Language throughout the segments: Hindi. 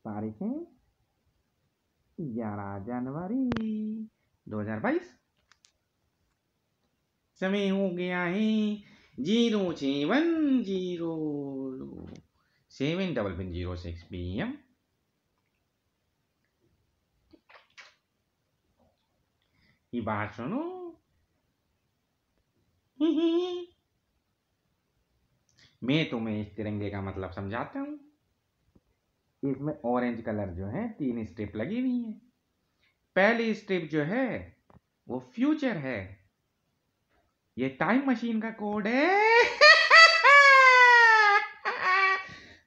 तारीखें 11 जनवरी 2022। समय हो गया है 0706 PM। ये बात सुनो। मैं तुम्हें इस तिरंगे का मतलब समझाता हूँ। इसमें ऑरेंज कलर जो है 3 स्ट्रिप लगी हुई है। पहली स्ट्रिप जो है वो फ्यूचर है, ये टाइम मशीन का कोड है।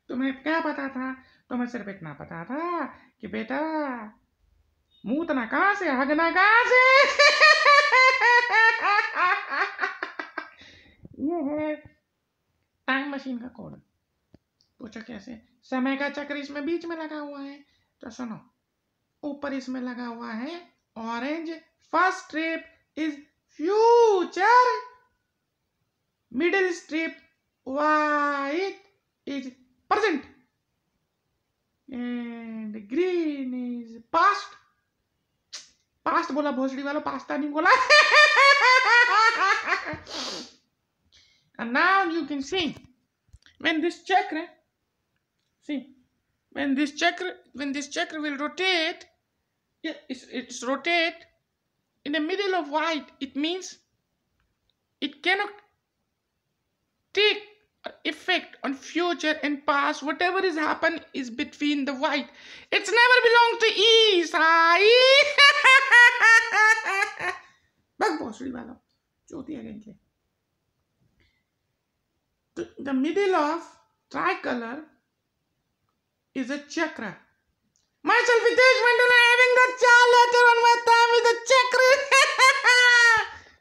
तुम्हें क्या पता था? तुम्हें सिर्फ इतना पता था कि बेटा मूतना कहां से, हगना कहां से। ये है टाइम मशीन का कोड। पूछो कैसे? समय का चक्र इसमें बीच में लगा हुआ है, तो सुनो, ऊपर इसमें लगा हुआ है orange, first strip is future, middle strip white is present and green is past। Past बोला भोसड़ी वालों, पास्ता नहीं बोला। And now you can see when this chakra will rotate, it's rotate in the middle of white. It means it cannot take effect on future and past. Whatever is happen is between the white. It's never belong to east. Bug भोसड़ी वाला चौथी अगेंगे। The middle of tricolor is a chakra. Myself Hitesh Mandal having the letter on my thumb with a chakra।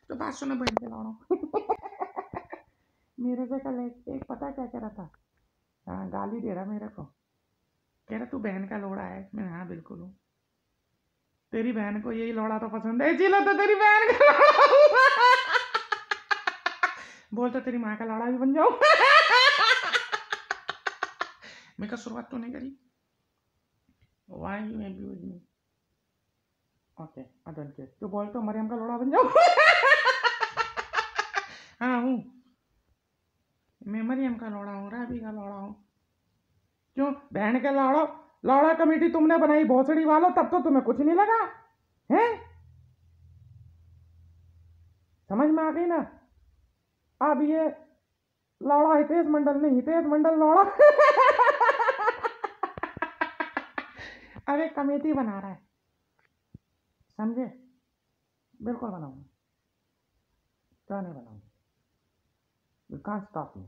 तो बात सुनो बहन के लाड़ो। मेरे से कल एक पता क्या कह रहा था? हाँ, गाली दे रहा मेरे को, कह रहा तू बहन का लोड़ा है। मैं हाँ बिल्कुल हूँ। तेरी बहन को यही लोड़ा तो पसंद है, इसीलिए तो तेरी बहन का लोड़ा। बोल तो तेरी माँ का लोड़ा भी बन जाऊं। मैं का शुरुआत तो नहीं करी। Why you abuse me? Okay, I don't care। तू बोल तो मरियम का लोड़ा बन जाऊं। हाँ हूँ, मैं मरियम का लोड़ा हूँ, राबी का लोड़ा हूँ। क्यों? बहन के लाड़ो, लाड़ा कमेटी तुमने बनाई भोसड़ी वालों, तब तो तुम्हें कुछ नहीं लगा है? समझ में आ गई ना? अब ये लाड़ा हितेश मंडल नहीं, हितेश मंडल लाड़ा। अब एक कमेटी बना रहा है, समझे? बिल्कुल बनाऊंगा, क्यों नहीं बनाऊंगा? You can't stop me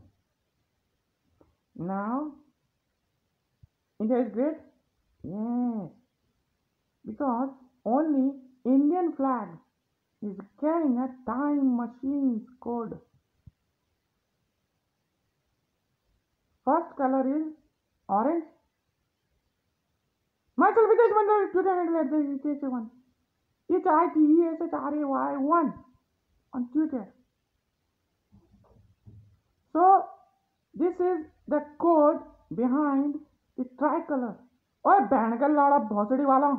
now। India is great, yes, because only Indian flag is carrying a time machine code. First color is orange। Myself Hitesh Mandal, Twitter handle at the Hitesh1, HITESHRAY1 on Twitter। So this is the code behind the tricolor। और बहन का लाड़ा भोसड़ी वाला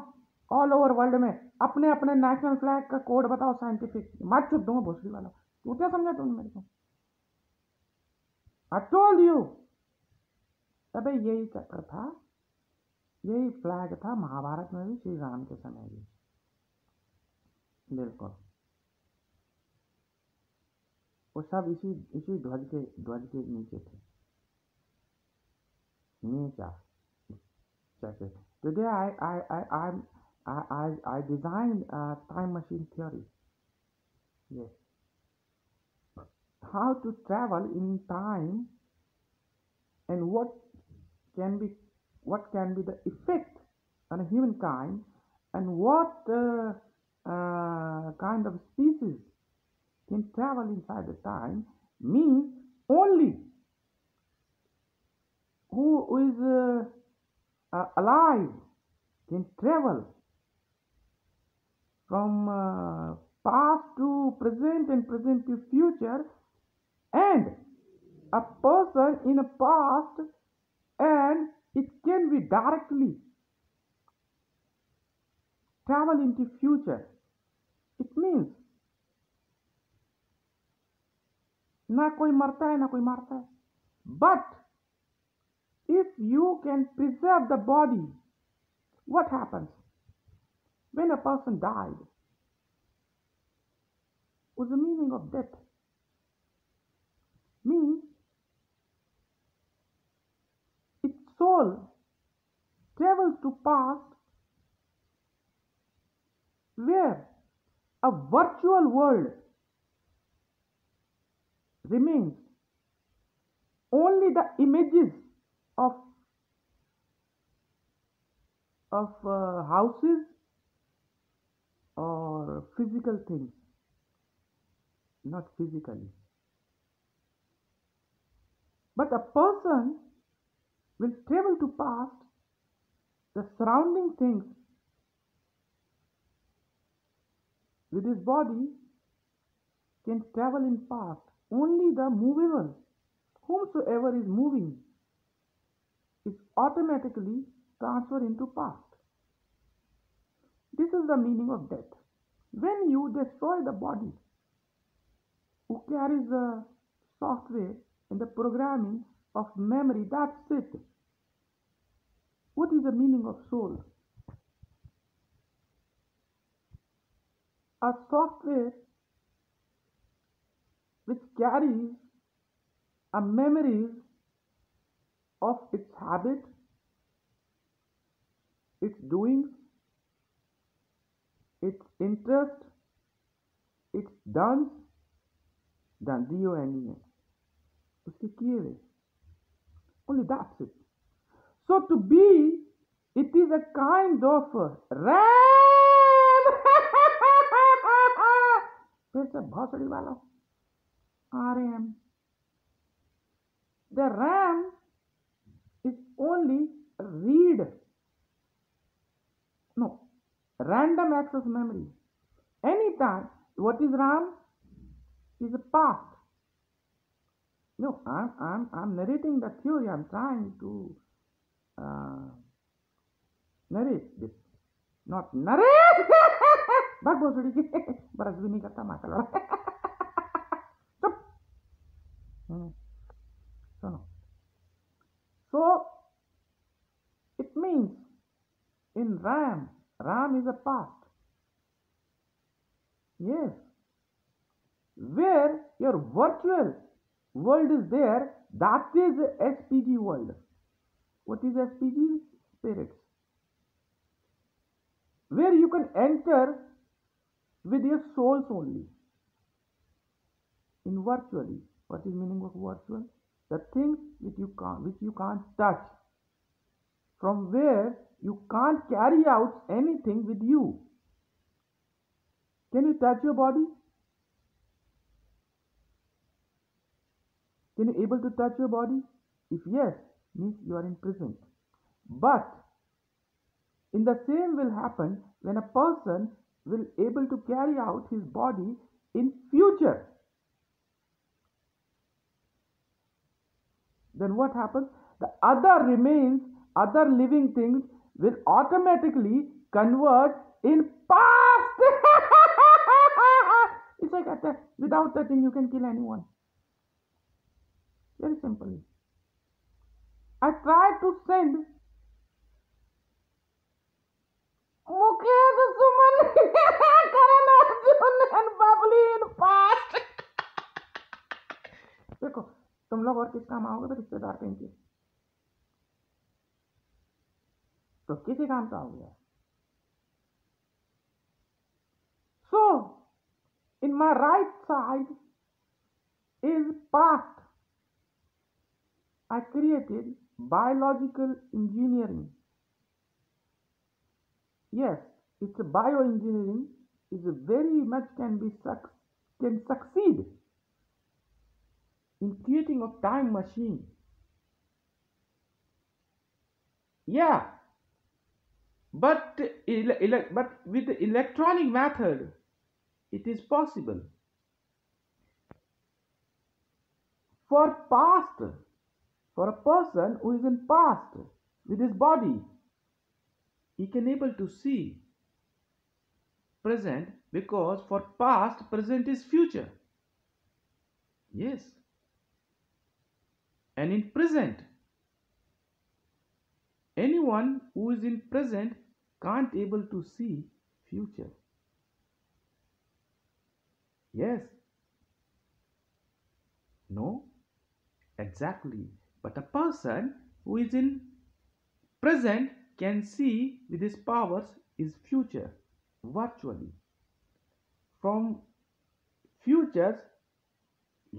ऑल ओवर वर्ल्ड में अपने अपने नेशनल फ्लैग का कोड बताओ साइंटिफिक। मत चुप दूंगा भोसड़ी वाला, तू क्या समझा तुमने मेरे को? I told you। अबे यही चक्कर था, यही फ्लैग था महाभारत में भी, श्री राम के समय भी। बिल्कुल वो सब इसी ध्वज के नीचे थे। नीचा चक्कर। Today I designed a time machine theory। Yes, how to travel in time and what can be the effect on humankind, and what kind of species can travel inside the time, means only who is alive can travel from past to present and present to future, and a person in a past, and it can be directly travel into future. It means ना कोई मरता है ना कोई मारता है. But if you can preserve the body, what happens? When a person died, what's the meaning of death? Means its soul travels to past where a virtual world remains. Only the images of houses or physical things, not physically. But a person will travel to past, the surrounding things with his body can travel in past. Only the movable, whomsoever is moving, is automatically transferred into past. This is the meaning of death. When you destroy the body, who carries the software and the programming of memory, that's it. What is the meaning of soul? A software which carries a memories of its habit, its doings, its interest, its done, D-O-N-E-S. उसके किए हुए. Only that's it. So to be, it is a kind of RAM. फिर से भोसड़ी वाला RAM. The RAM is only random access memory. Anytime, what is RAM? Is a past. No, I'm narrating the theory. I'm trying to narrate this, not narrate. भाग भोसड़ी की बरस भी नहीं करता माशा लड़ा. चुप. सुनो. So it means in RAM is a past. Yes. Where your virtual world is there, that is SPG world. What is SPG? Spirits. Where you can enter with your souls only. In virtually. What is meaning of virtual? The things which you can't touch. From where you can't carry out anything with you. Can you touch your body? Can you able to touch your body? If yes, means you are in present. But in the same will happen when a person will able to carry out his body in future. Then what happens? The other remains, other living things will automatically convert in past. It's like that. Without touching, you can kill anyone. Very simply. I tried to send Mukesh, Suman, Karan Arjun and Babli in past. देखो तुम लोग और किस काम आओगे? तो रिश्तेदार कहीं के, तो किसी काम का आओगे. So in my right side is past. I created biological engineering. Yes, it's a bioengineering is a very much can succeed in creating a time machine. Yeah, but with the electronic method, it is possible. For a person who is in past with his body, he can able to see present because for past, present is future. Yes. And in present, anyone who is in present can't able to see future. Yes. No. Exactly. But a person who is in present can see with his powers his future virtually. From futures,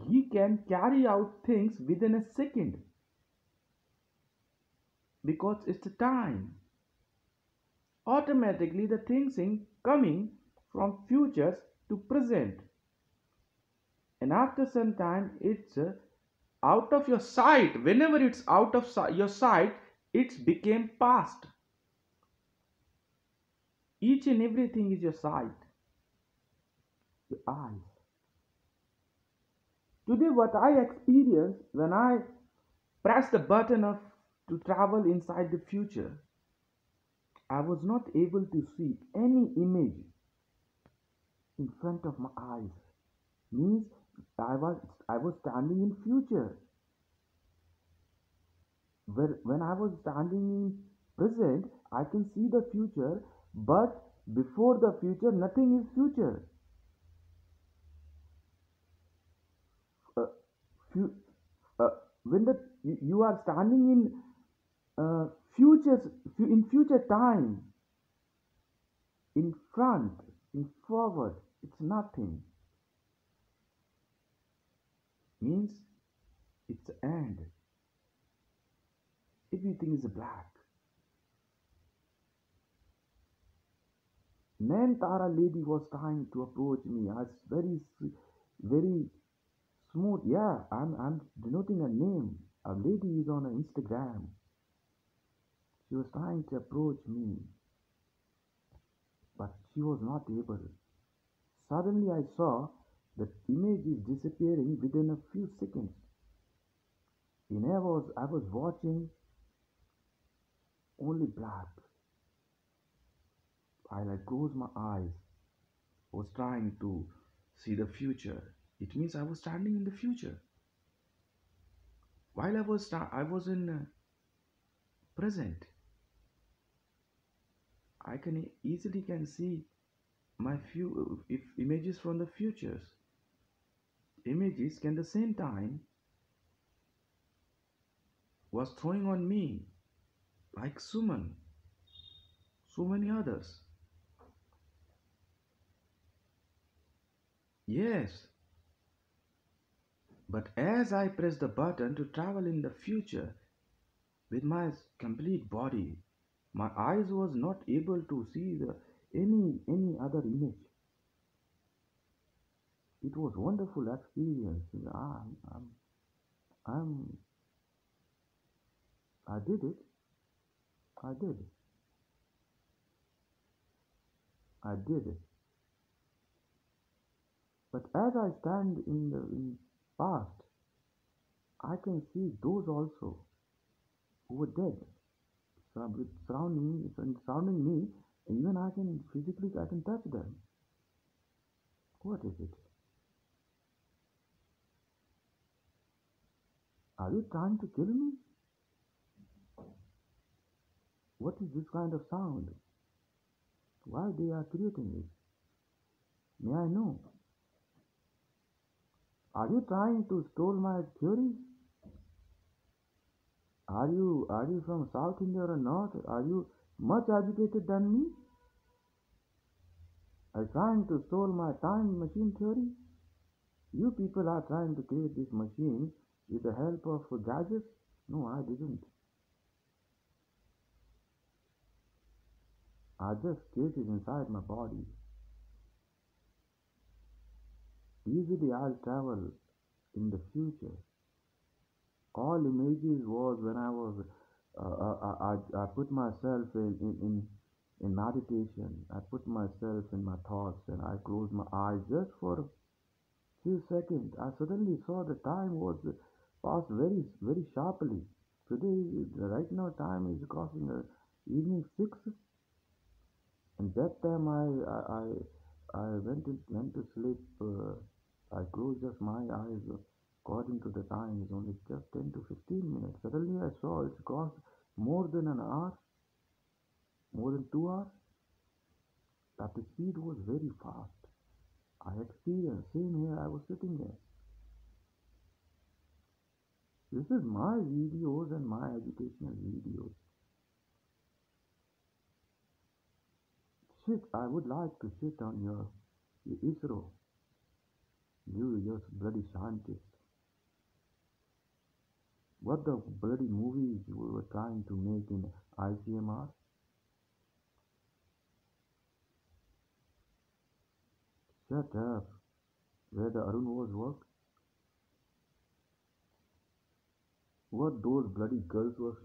he can carry out things within a second because it's the time. Automatically, the things in coming from futures to present, and after some time, it's out of your sight. Whenever it's out of your sight, it's became past. Each and everything is your sight, your eyes. Today, what I experienced when I pressed the button of to travel inside the future, I was not able to see any image in front of my eyes. Means I was standing in future. When I was standing in present, I can see the future, but before the future, nothing is future. Uh, fu- uh, when you are standing in futures in future time, in front, in forward, it's nothing. Means it's the end. Everything is black. Nayantara lady was trying to approach me as very smooth. Yeah, I'm denoting a name. A lady is on Instagram. She was trying to approach me, but she was not able. Suddenly I saw that image is disappearing within a few seconds. And I was watching only black. While I closed my eyes, I was trying to see the future. It means I was standing in the future. While I was in present. I can easily can see my few if images from the futures. Images can the same time was throwing on me like Suman, so many others. Yes, but as I press the button to travel in the future with my complete body, my eyes was not able to see any other image. It was wonderful experience. I'm I did it. I did. I did it. But as I stand in the past, I can see those also who were dead surrounding me. Even I can physically I can touch them. What is it? Are you trying to kill me? What is this kind of sound? Why they are creating it? May I know? Are you trying to steal my theory? Are you from South India or North? Are you much educated than me? Are you trying to steal my time machine theory? You people are trying to create this machine with the help of gadgets? No, I didn't. I just created inside my body. Easily I'll travel in the future. All images was when I was I put myself in meditation. I put myself in my thoughts and I closed my eyes just for a few seconds. I suddenly saw the time was passed very sharply. Today, right now, time is crossing evening 6, and that time I went to sleep. I closed just my eyes. According to the time, it's only just 10 to 15 minutes. Suddenly I saw it's gone more than an hour, more than 2 hours. That the speed was very fast. I experienced. Same here. I was sitting there. This is my videos and my educational videos. Shit, I would like to shit on your ISRO. You just bloody scientist. What the bloody movies you were trying to make in ICMR? Shut up. Where the Arun was work? What those bloody girls was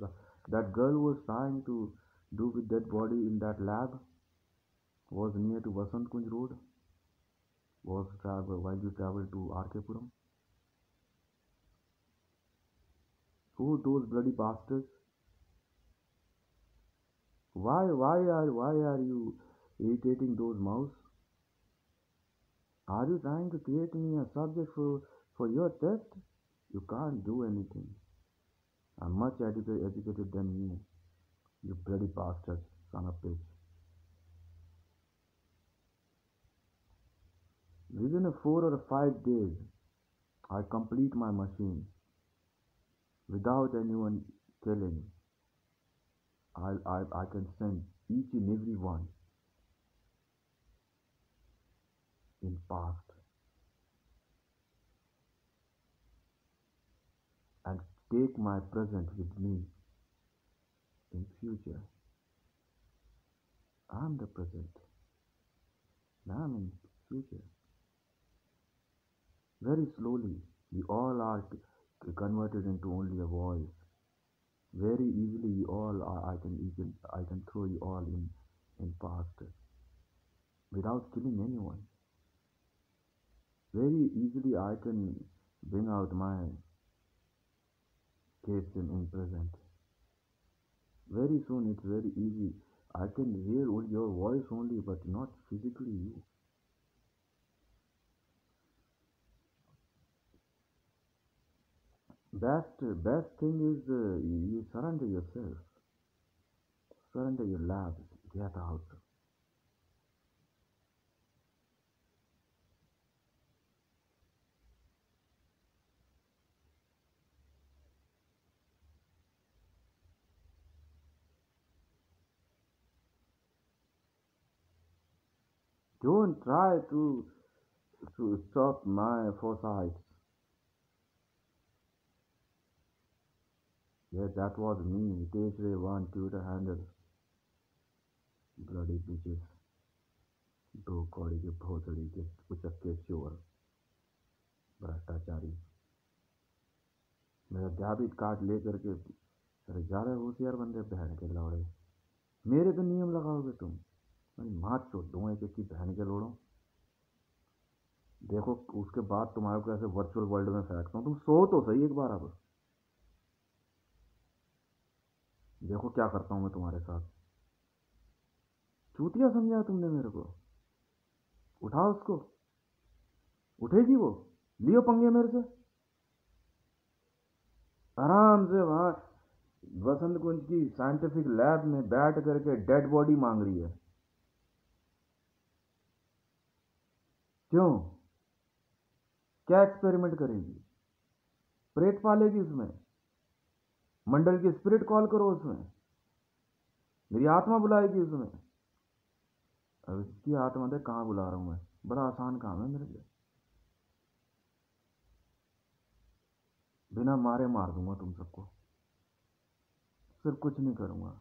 that girl was trying to do with that body in that lab was near to Vasant Kunj Road. Was travel while you travel to RK Puram. Oh, those bloody bastards! Why are you irritating those mouths? Are you trying to create me a subject for your test? You can't do anything. I'm much educated than you bloody bastard, son of a bitch. Within a 4 or 5 days, I complete my machine without anyone telling. I can send each and every one in past and take my present with me in future. I'm the present. I'm in future. Very slowly, we all are converted into only a voice. Very easily, you all are, I can throw you all in past without killing anyone. Very easily, I can bring out my case in present. Very soon, it's very easy. I can hear your voice only, but not physically you. Best thing is you surrender yourself, surrender your lab, get out. Don't try to stop my foresights. Yes, that was me. Hitesh Ray one Twitter handle. Bloody bitches. दो कौड़ी के भोसड़ी के उचक्के चोर भ्रष्टाचारी मेरा डेबिट कार्ड लेकर के अरे जा रहे होशियार बंदे बहन के लौड़े मेरे पे नियम लगाओगे तुम मार चोट दूँ एक एक की बहन के लोड़ो देखो उसके बाद तुम्हारे को ऐसे वर्चुअल वर्ल्ड में फेंकता हूँ तुम सो तो सही एक बार अब देखो क्या करता हूँ मैं तुम्हारे साथ चूतिया समझा तुमने मेरे को उठाओ उसको उठेगी वो लियो पंगे मेरे से आराम से वहां वसंत कुंज की साइंटिफिक लैब में बैठ करके डेड बॉडी मांग रही है क्यों क्या एक्सपेरिमेंट करेगी प्रेत पालेगी उसमें मंडल की स्पिरिट कॉल करो उसमें मेरी आत्मा बुलाएगी उसमें अब इसकी आत्मा देख कहाँ बुला रहा हूं मैं बड़ा आसान काम है मेरे लिए बिना मारे मार दूंगा तुम सबको सिर्फ कुछ नहीं करूंगा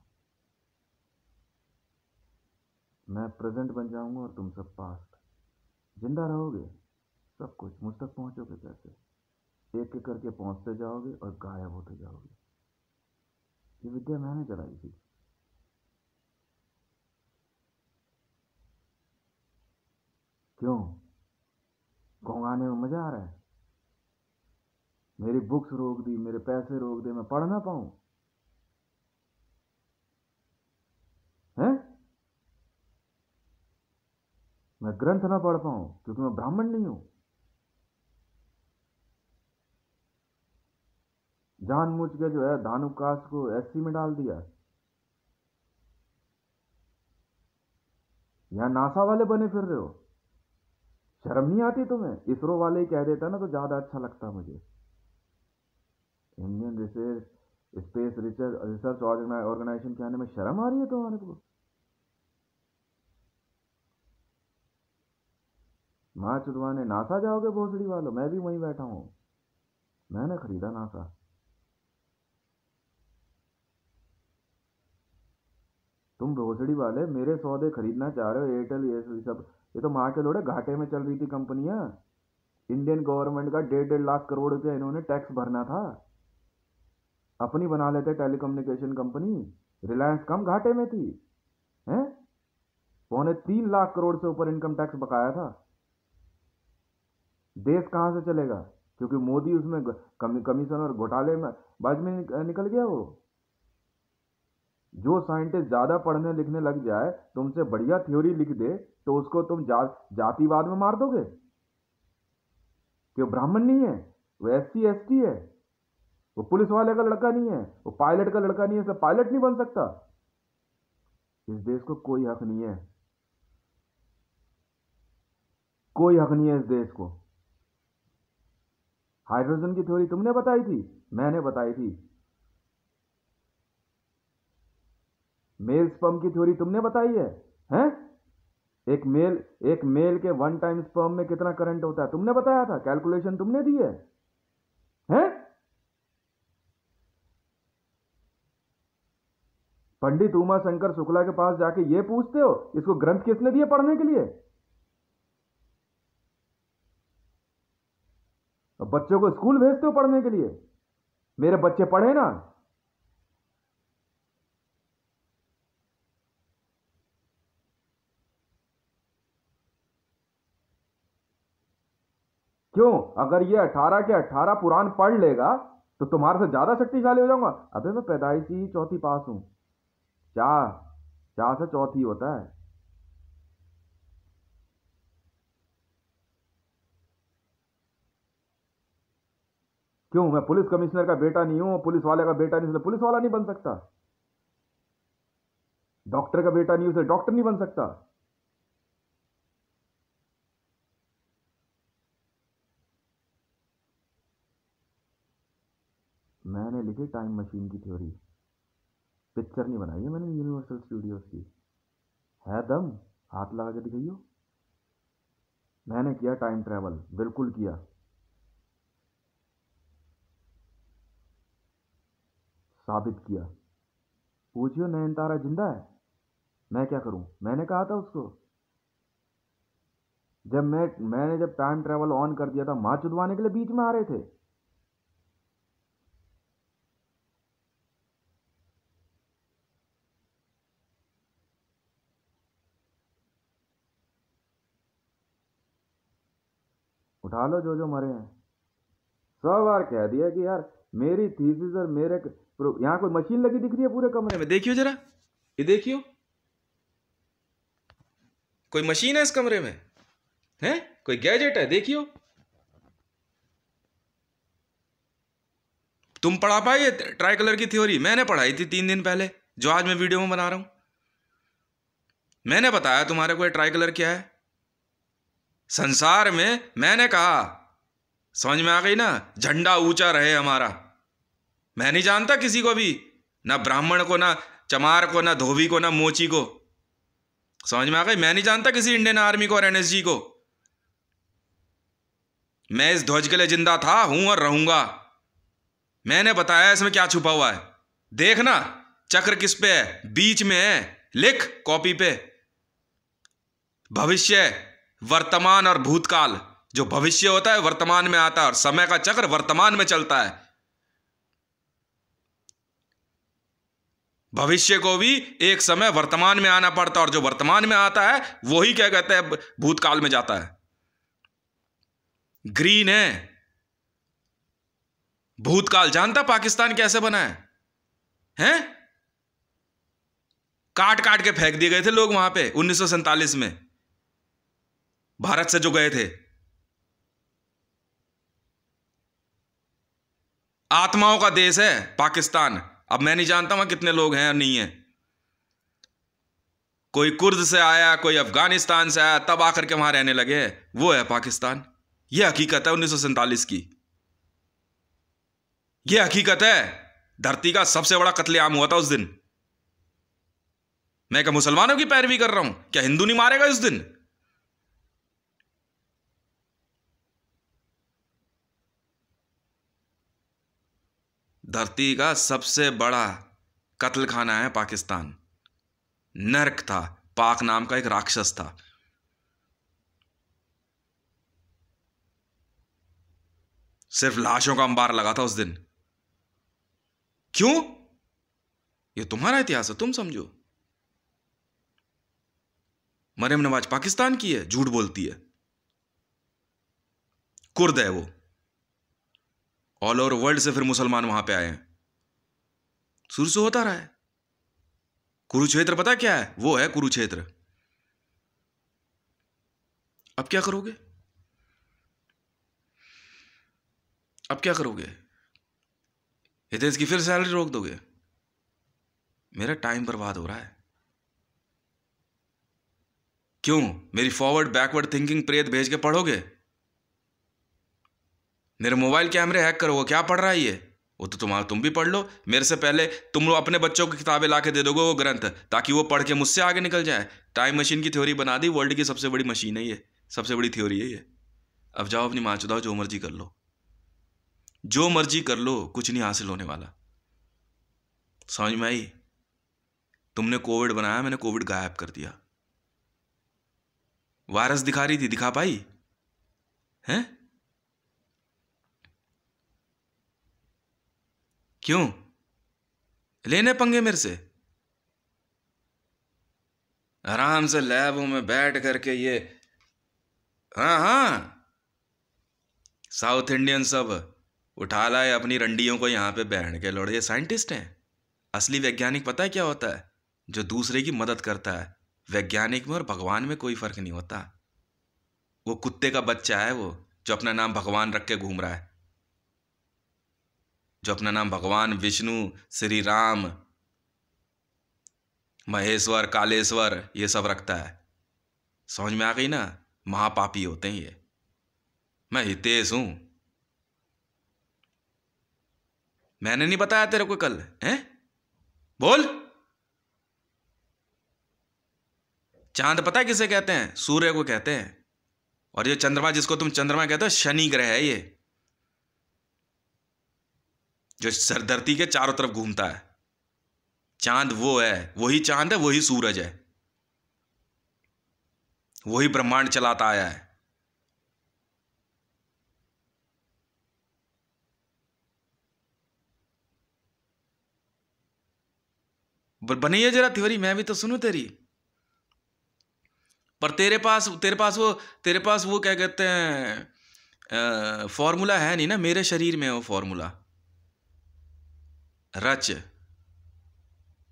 मैं प्रेजेंट बन जाऊंगा और तुम सब पास्ट जिंदा रहोगे सब कुछ मुझ तक पहुंचोगे कैसे एक एक करके पहुंचते जाओगे और गायब होते जाओगे ये विद्या मैंने चलाई थी क्यों घोंगाने में मजा आ रहा है मेरी बुक्स रोक दी मेरे पैसे रोक दे मैं पढ़ ना पाऊं हैं मैं ग्रंथ ना पढ़ पाऊं क्योंकि मैं ब्राह्मण नहीं हूं। जानबूझ के जो है धानु कास्ट को एससी में डाल दिया। यहाँ नासा वाले बने फिर रहे हो, शर्म नहीं आती तुम्हें? इसरो वाले ही कह देता ना तो ज्यादा अच्छा लगता मुझे। Indian research space research organisation के आने में शर्म आ रही है तुम्हारे को? माँ चुदवाने नासा जाओगे भोसड़ी वालों? मैं भी वहीं बैठा हूं, मैंने खरीदा नासा। तुम भोसड़ी वाले मेरे सौदे खरीदना चाह रहे हो, एयरटेल ये सब। ये तो माँ के लोड़े घाटे में चल रही थी कंपनियां। इंडियन गवर्नमेंट का 1.5 लाख करोड़ रुपया इन्होंने टैक्स भरना था, अपनी बना लेते टेलीकम्युनिकेशन कंपनी। रिलायंस कम घाटे में थी हैं? 2.25 लाख करोड़ से ऊपर इनकम टैक्स बकाया था। देश कहां से चलेगा? क्योंकि मोदी उसमें कमीशन और घोटाले में बाज में निकल गया। वो जो साइंटिस्ट ज्यादा पढ़ने लिखने लग जाए, तुमसे बढ़िया थ्योरी लिख दे, तो उसको तुम जातिवाद में मार दोगे कि वो ब्राह्मण नहीं है, वो SC ST है, वो पुलिस वाले का लड़का नहीं है, वो पायलट का लड़का नहीं है, सब पायलट नहीं बन सकता। इस देश को कोई हक नहीं है, कोई हक नहीं है इस देश को। हाइड्रोजन की थ्योरी तुमने बताई थी? मैंने बताई थी। मेल स्पर्म की थ्योरी तुमने बताई है? हैं? एक मेल के 1 टाइम स्पर्म में कितना करंट होता है तुमने बताया था, कैलकुलेशन तुमने दी है? हैं? पंडित उमा शंकर शुक्ला के पास जाके ये पूछते हो इसको ग्रंथ किसने दिए पढ़ने के लिए? अब बच्चों को स्कूल भेजते हो पढ़ने के लिए? मेरे बच्चे पढ़े ना। क्यों? अगर ये 18 के 18 पुराण पढ़ लेगा तो तुम्हारे से ज्यादा शक्तिशाली हो जाऊंगा? अबे मैं पैदाइशी ही चौथी पास हूं। चार से चौथी होता है। क्यों? मैं पुलिस कमिश्नर का बेटा नहीं हूं, पुलिस वाले का बेटा नहीं, पुलिस वाला नहीं बन सकता। डॉक्टर का बेटा नहीं, उसे डॉक्टर नहीं बन सकता। मैंने लिखी टाइम मशीन की थ्योरी, पिक्चर नहीं बनाई है मैंने यूनिवर्सल स्टूडियोज की। है दम? हाथ लगा के दिखाइयो। मैंने किया टाइम ट्रैवल, बिल्कुल किया, साबित किया। पूछियो नयनतारा जिंदा है? मैं क्या करूं? मैंने कहा था उसको। जब मैंने जब टाइम ट्रैवल ऑन कर दिया था, मां चुदवाने के लिए बीच में आ रहे थे। उठा लो जो जो मरे हैं। 100 बार कह दिया कि यार मेरी थीसिस और मेरे यहाँ कोई मशीन लगी दिख रही है पूरे कमरे में? देखियो जरा, ये देखियो, कोई मशीन है इस कमरे में? है कोई गैजेट है? देखियो। तुम पढ़ा पाए ये ट्राई कलर की थ्योरी? मैंने पढ़ाई थी 3 दिन पहले, जो आज मैं वीडियो में बना रहा हूं। मैंने बताया तुम्हारे को ये ट्राई कलर क्या है। संसार में मैंने कहा, समझ में आ गई ना? झंडा ऊंचा रहे हमारा। मैं नहीं जानता किसी को भी, ना ब्राह्मण को, ना चमार को, ना धोबी को, ना मोची को। समझ में आ गई? मैं नहीं जानता किसी इंडियन आर्मी को और NSG को। मैं इस ध्वज के लिए जिंदा था, हूं और रहूंगा। मैंने बताया इसमें क्या छुपा हुआ है। देखना, चक्र किस पे है? बीच में है। लिख कॉपी पे, भविष्य, वर्तमान और भूतकाल। जो भविष्य होता है वर्तमान में आता है, और समय का चक्र वर्तमान में चलता है। भविष्य को भी एक समय वर्तमान में आना पड़ता है, और जो वर्तमान में आता है वही क्या कहते हैं, भूतकाल में जाता है। ग्रीन है भूतकाल। जानता पाकिस्तान कैसे बना है? हैं? काट काट के फेंक दिए गए थे लोग वहां पे 1947 में। भारत से जो गए थे। आत्माओं का देश है पाकिस्तान। अब मैं नहीं जानता वहां कितने लोग हैं और नहीं है। कोई कुर्द से आया, कोई अफगानिस्तान से आया, तब आकर के वहां रहने लगे। वो है पाकिस्तान। यह हकीकत है 1947 की। यह हकीकत है। धरती का सबसे बड़ा कत्लेआम हुआ था उस दिन। मैं क्या मुसलमानों की पैरवी कर रहा हूं? क्या हिंदू नहीं मारेगा इस दिन? धरती का सबसे बड़ा कत्ल खाना है पाकिस्तान। नर्क था। पाक नाम का एक राक्षस था। सिर्फ लाशों का अंबार लगा था उस दिन। क्यों? ये तुम्हारा इतिहास है, तुम समझो। मरियम नवाज पाकिस्तान की है, झूठ बोलती है। कुर्द है वो। ऑल ओवर वर्ल्ड से फिर मुसलमान वहां पे आए हैं। शुरू से होता रहा है। कुरुक्षेत्र पता क्या है? वो है कुरुक्षेत्र। अब क्या करोगे? अब क्या करोगे? हितेश की फिर सैलरी रोक दोगे? मेरा टाइम बर्बाद हो रहा है। क्यों? मेरी फॉरवर्ड बैकवर्ड थिंकिंग प्रेत भेज के पढ़ोगे? मेरे मोबाइल कैमरे हैक करोगे? क्या पढ़ रहा है ये? वो तो तुम भी पढ़ लो। मेरे से पहले तुम लोग अपने बच्चों को किताबें ला के दे दोगे, वो ग्रंथ, ताकि वो पढ़ के मुझसे आगे निकल जाए। टाइम मशीन की थ्योरी बना दी। वर्ल्ड की सबसे बड़ी मशीन है ये, सबसे बड़ी थ्योरी है ये। अब जाओ अपनी माँ चुदाओ, जो मर्जी कर लो, जो मर्जी कर लो, कुछ नहीं हासिल होने वाला। समझ में आई? तुमने कोविड बनाया, मैंने कोविड गायब कर दिया। वायरस दिखा रही थी, दिखा पाई है? क्यों लेने पंगे मेरे से? आराम से लैबों में बैठ करके ये, हाँ हाँ, साउथ इंडियन सब उठा लाए अपनी रंडियों को यहाँ पे बैठ के लौड़े। ये साइंटिस्ट हैं। असली वैज्ञानिक पता है क्या होता है? जो दूसरे की मदद करता है। वैज्ञानिक में और भगवान में कोई फर्क नहीं होता। वो कुत्ते का बच्चा है वो, जो अपना नाम भगवान रख के घूम रहा है, जो अपना नाम भगवान विष्णु, श्री राम, महेश्वर, कालेश्वर ये सब रखता है। समझ में आ गई ना? महापापी होते हैं ये। मैं हितेश हूं। मैंने नहीं बताया तेरे को कल? हैं? बोल। चांद पता है किसे कहते हैं? सूर्य को कहते हैं। और ये चंद्रमा, जिसको तुम चंद्रमा कहते हो, शनि ग्रह है ये, जो सर धरती के चारों तरफ घूमता है। चांद वो है, वही चांद है, वही सूरज है, वही ब्रह्मांड चलाता आया है। बनाइए जरा थ्योरी, मैं भी तो सुनूं तेरी। पर तेरे पास वो क्या कहते हैं, फॉर्मूला है नहीं ना। मेरे शरीर में वो फॉर्मूला। रच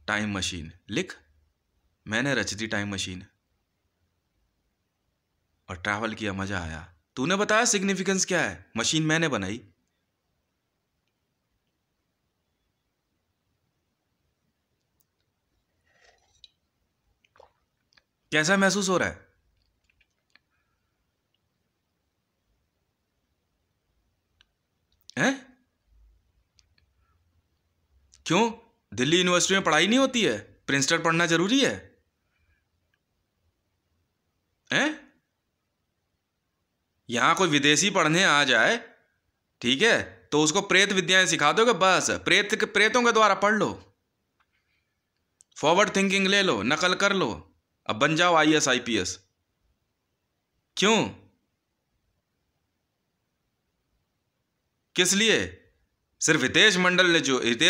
टाइम मशीन, लिख। मैंने रच दी टाइम मशीन और ट्रैवल किया, मजा आया। तूने बताया सिग्निफिकेंस क्या है? मशीन मैंने बनाई। कैसा महसूस हो रहा है? हैं? क्यों? दिल्ली यूनिवर्सिटी में पढ़ाई नहीं होती है? प्रिंसटन पढ़ना जरूरी है? हैं? यहां कोई विदेशी पढ़ने आ जाए, ठीक है, तो उसको प्रेत विद्याएं सिखा दोगे। बस प्रेतों के द्वारा पढ़ लो, फॉरवर्ड थिंकिंग ले लो, नकल कर लो, अब बन जाओ IAS IPS। क्यों? किस लिए? सिर्फ हितेश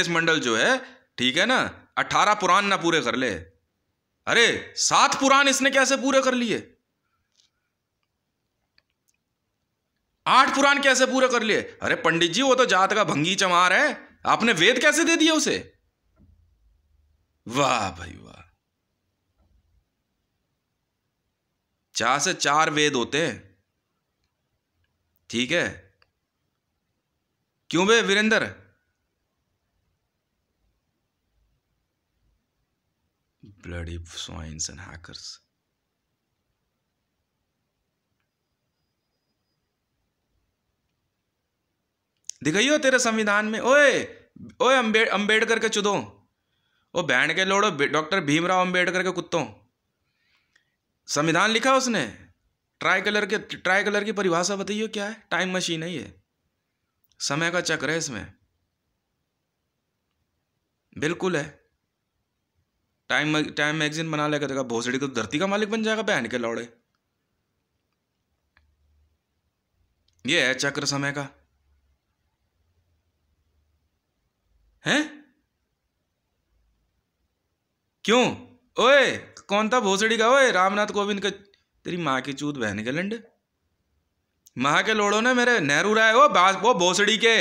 मंडल जो है, ठीक है ना, 18 पुराण ना पूरे कर ले। अरे 7 पुराण इसने कैसे पूरे कर लिए? 8 पुराण कैसे पूरे कर लिए? अरे पंडित जी, वो तो जात का भंगी चमार है, आपने वेद कैसे दे दिए उसे? वाह भाई वाह। 4 से 4 वेद होते हैं, ठीक है? क्यों बे Virendra? Bloody swines and hackers. दिखाइयो तेरे संविधान में। ओए ओए अंबेडकर के चुदो, ओ बैंड के लोड़ो, डॉक्टर भीमराव अंबेडकर के कुत्तों, संविधान लिखा उसने। ट्राई कलर की परिभाषा बताइए क्या है? टाइम मशीन है ये, समय का चक्र है इसमें, बिल्कुल है। टाइम मैगजीन बना लेगा, देखा भोसड़ी को धरती का मालिक बन जाएगा बहन के लौड़े। ये है चक्र समय का, हैं? क्यों? ओए कौन था भोसड़ी का? ओए रामनाथ कोविंद का, तेरी माँ की चूत बहन के लंड, माँ के लोड़ो ने मेरे नेहरू राय, वो भोसड़ी के,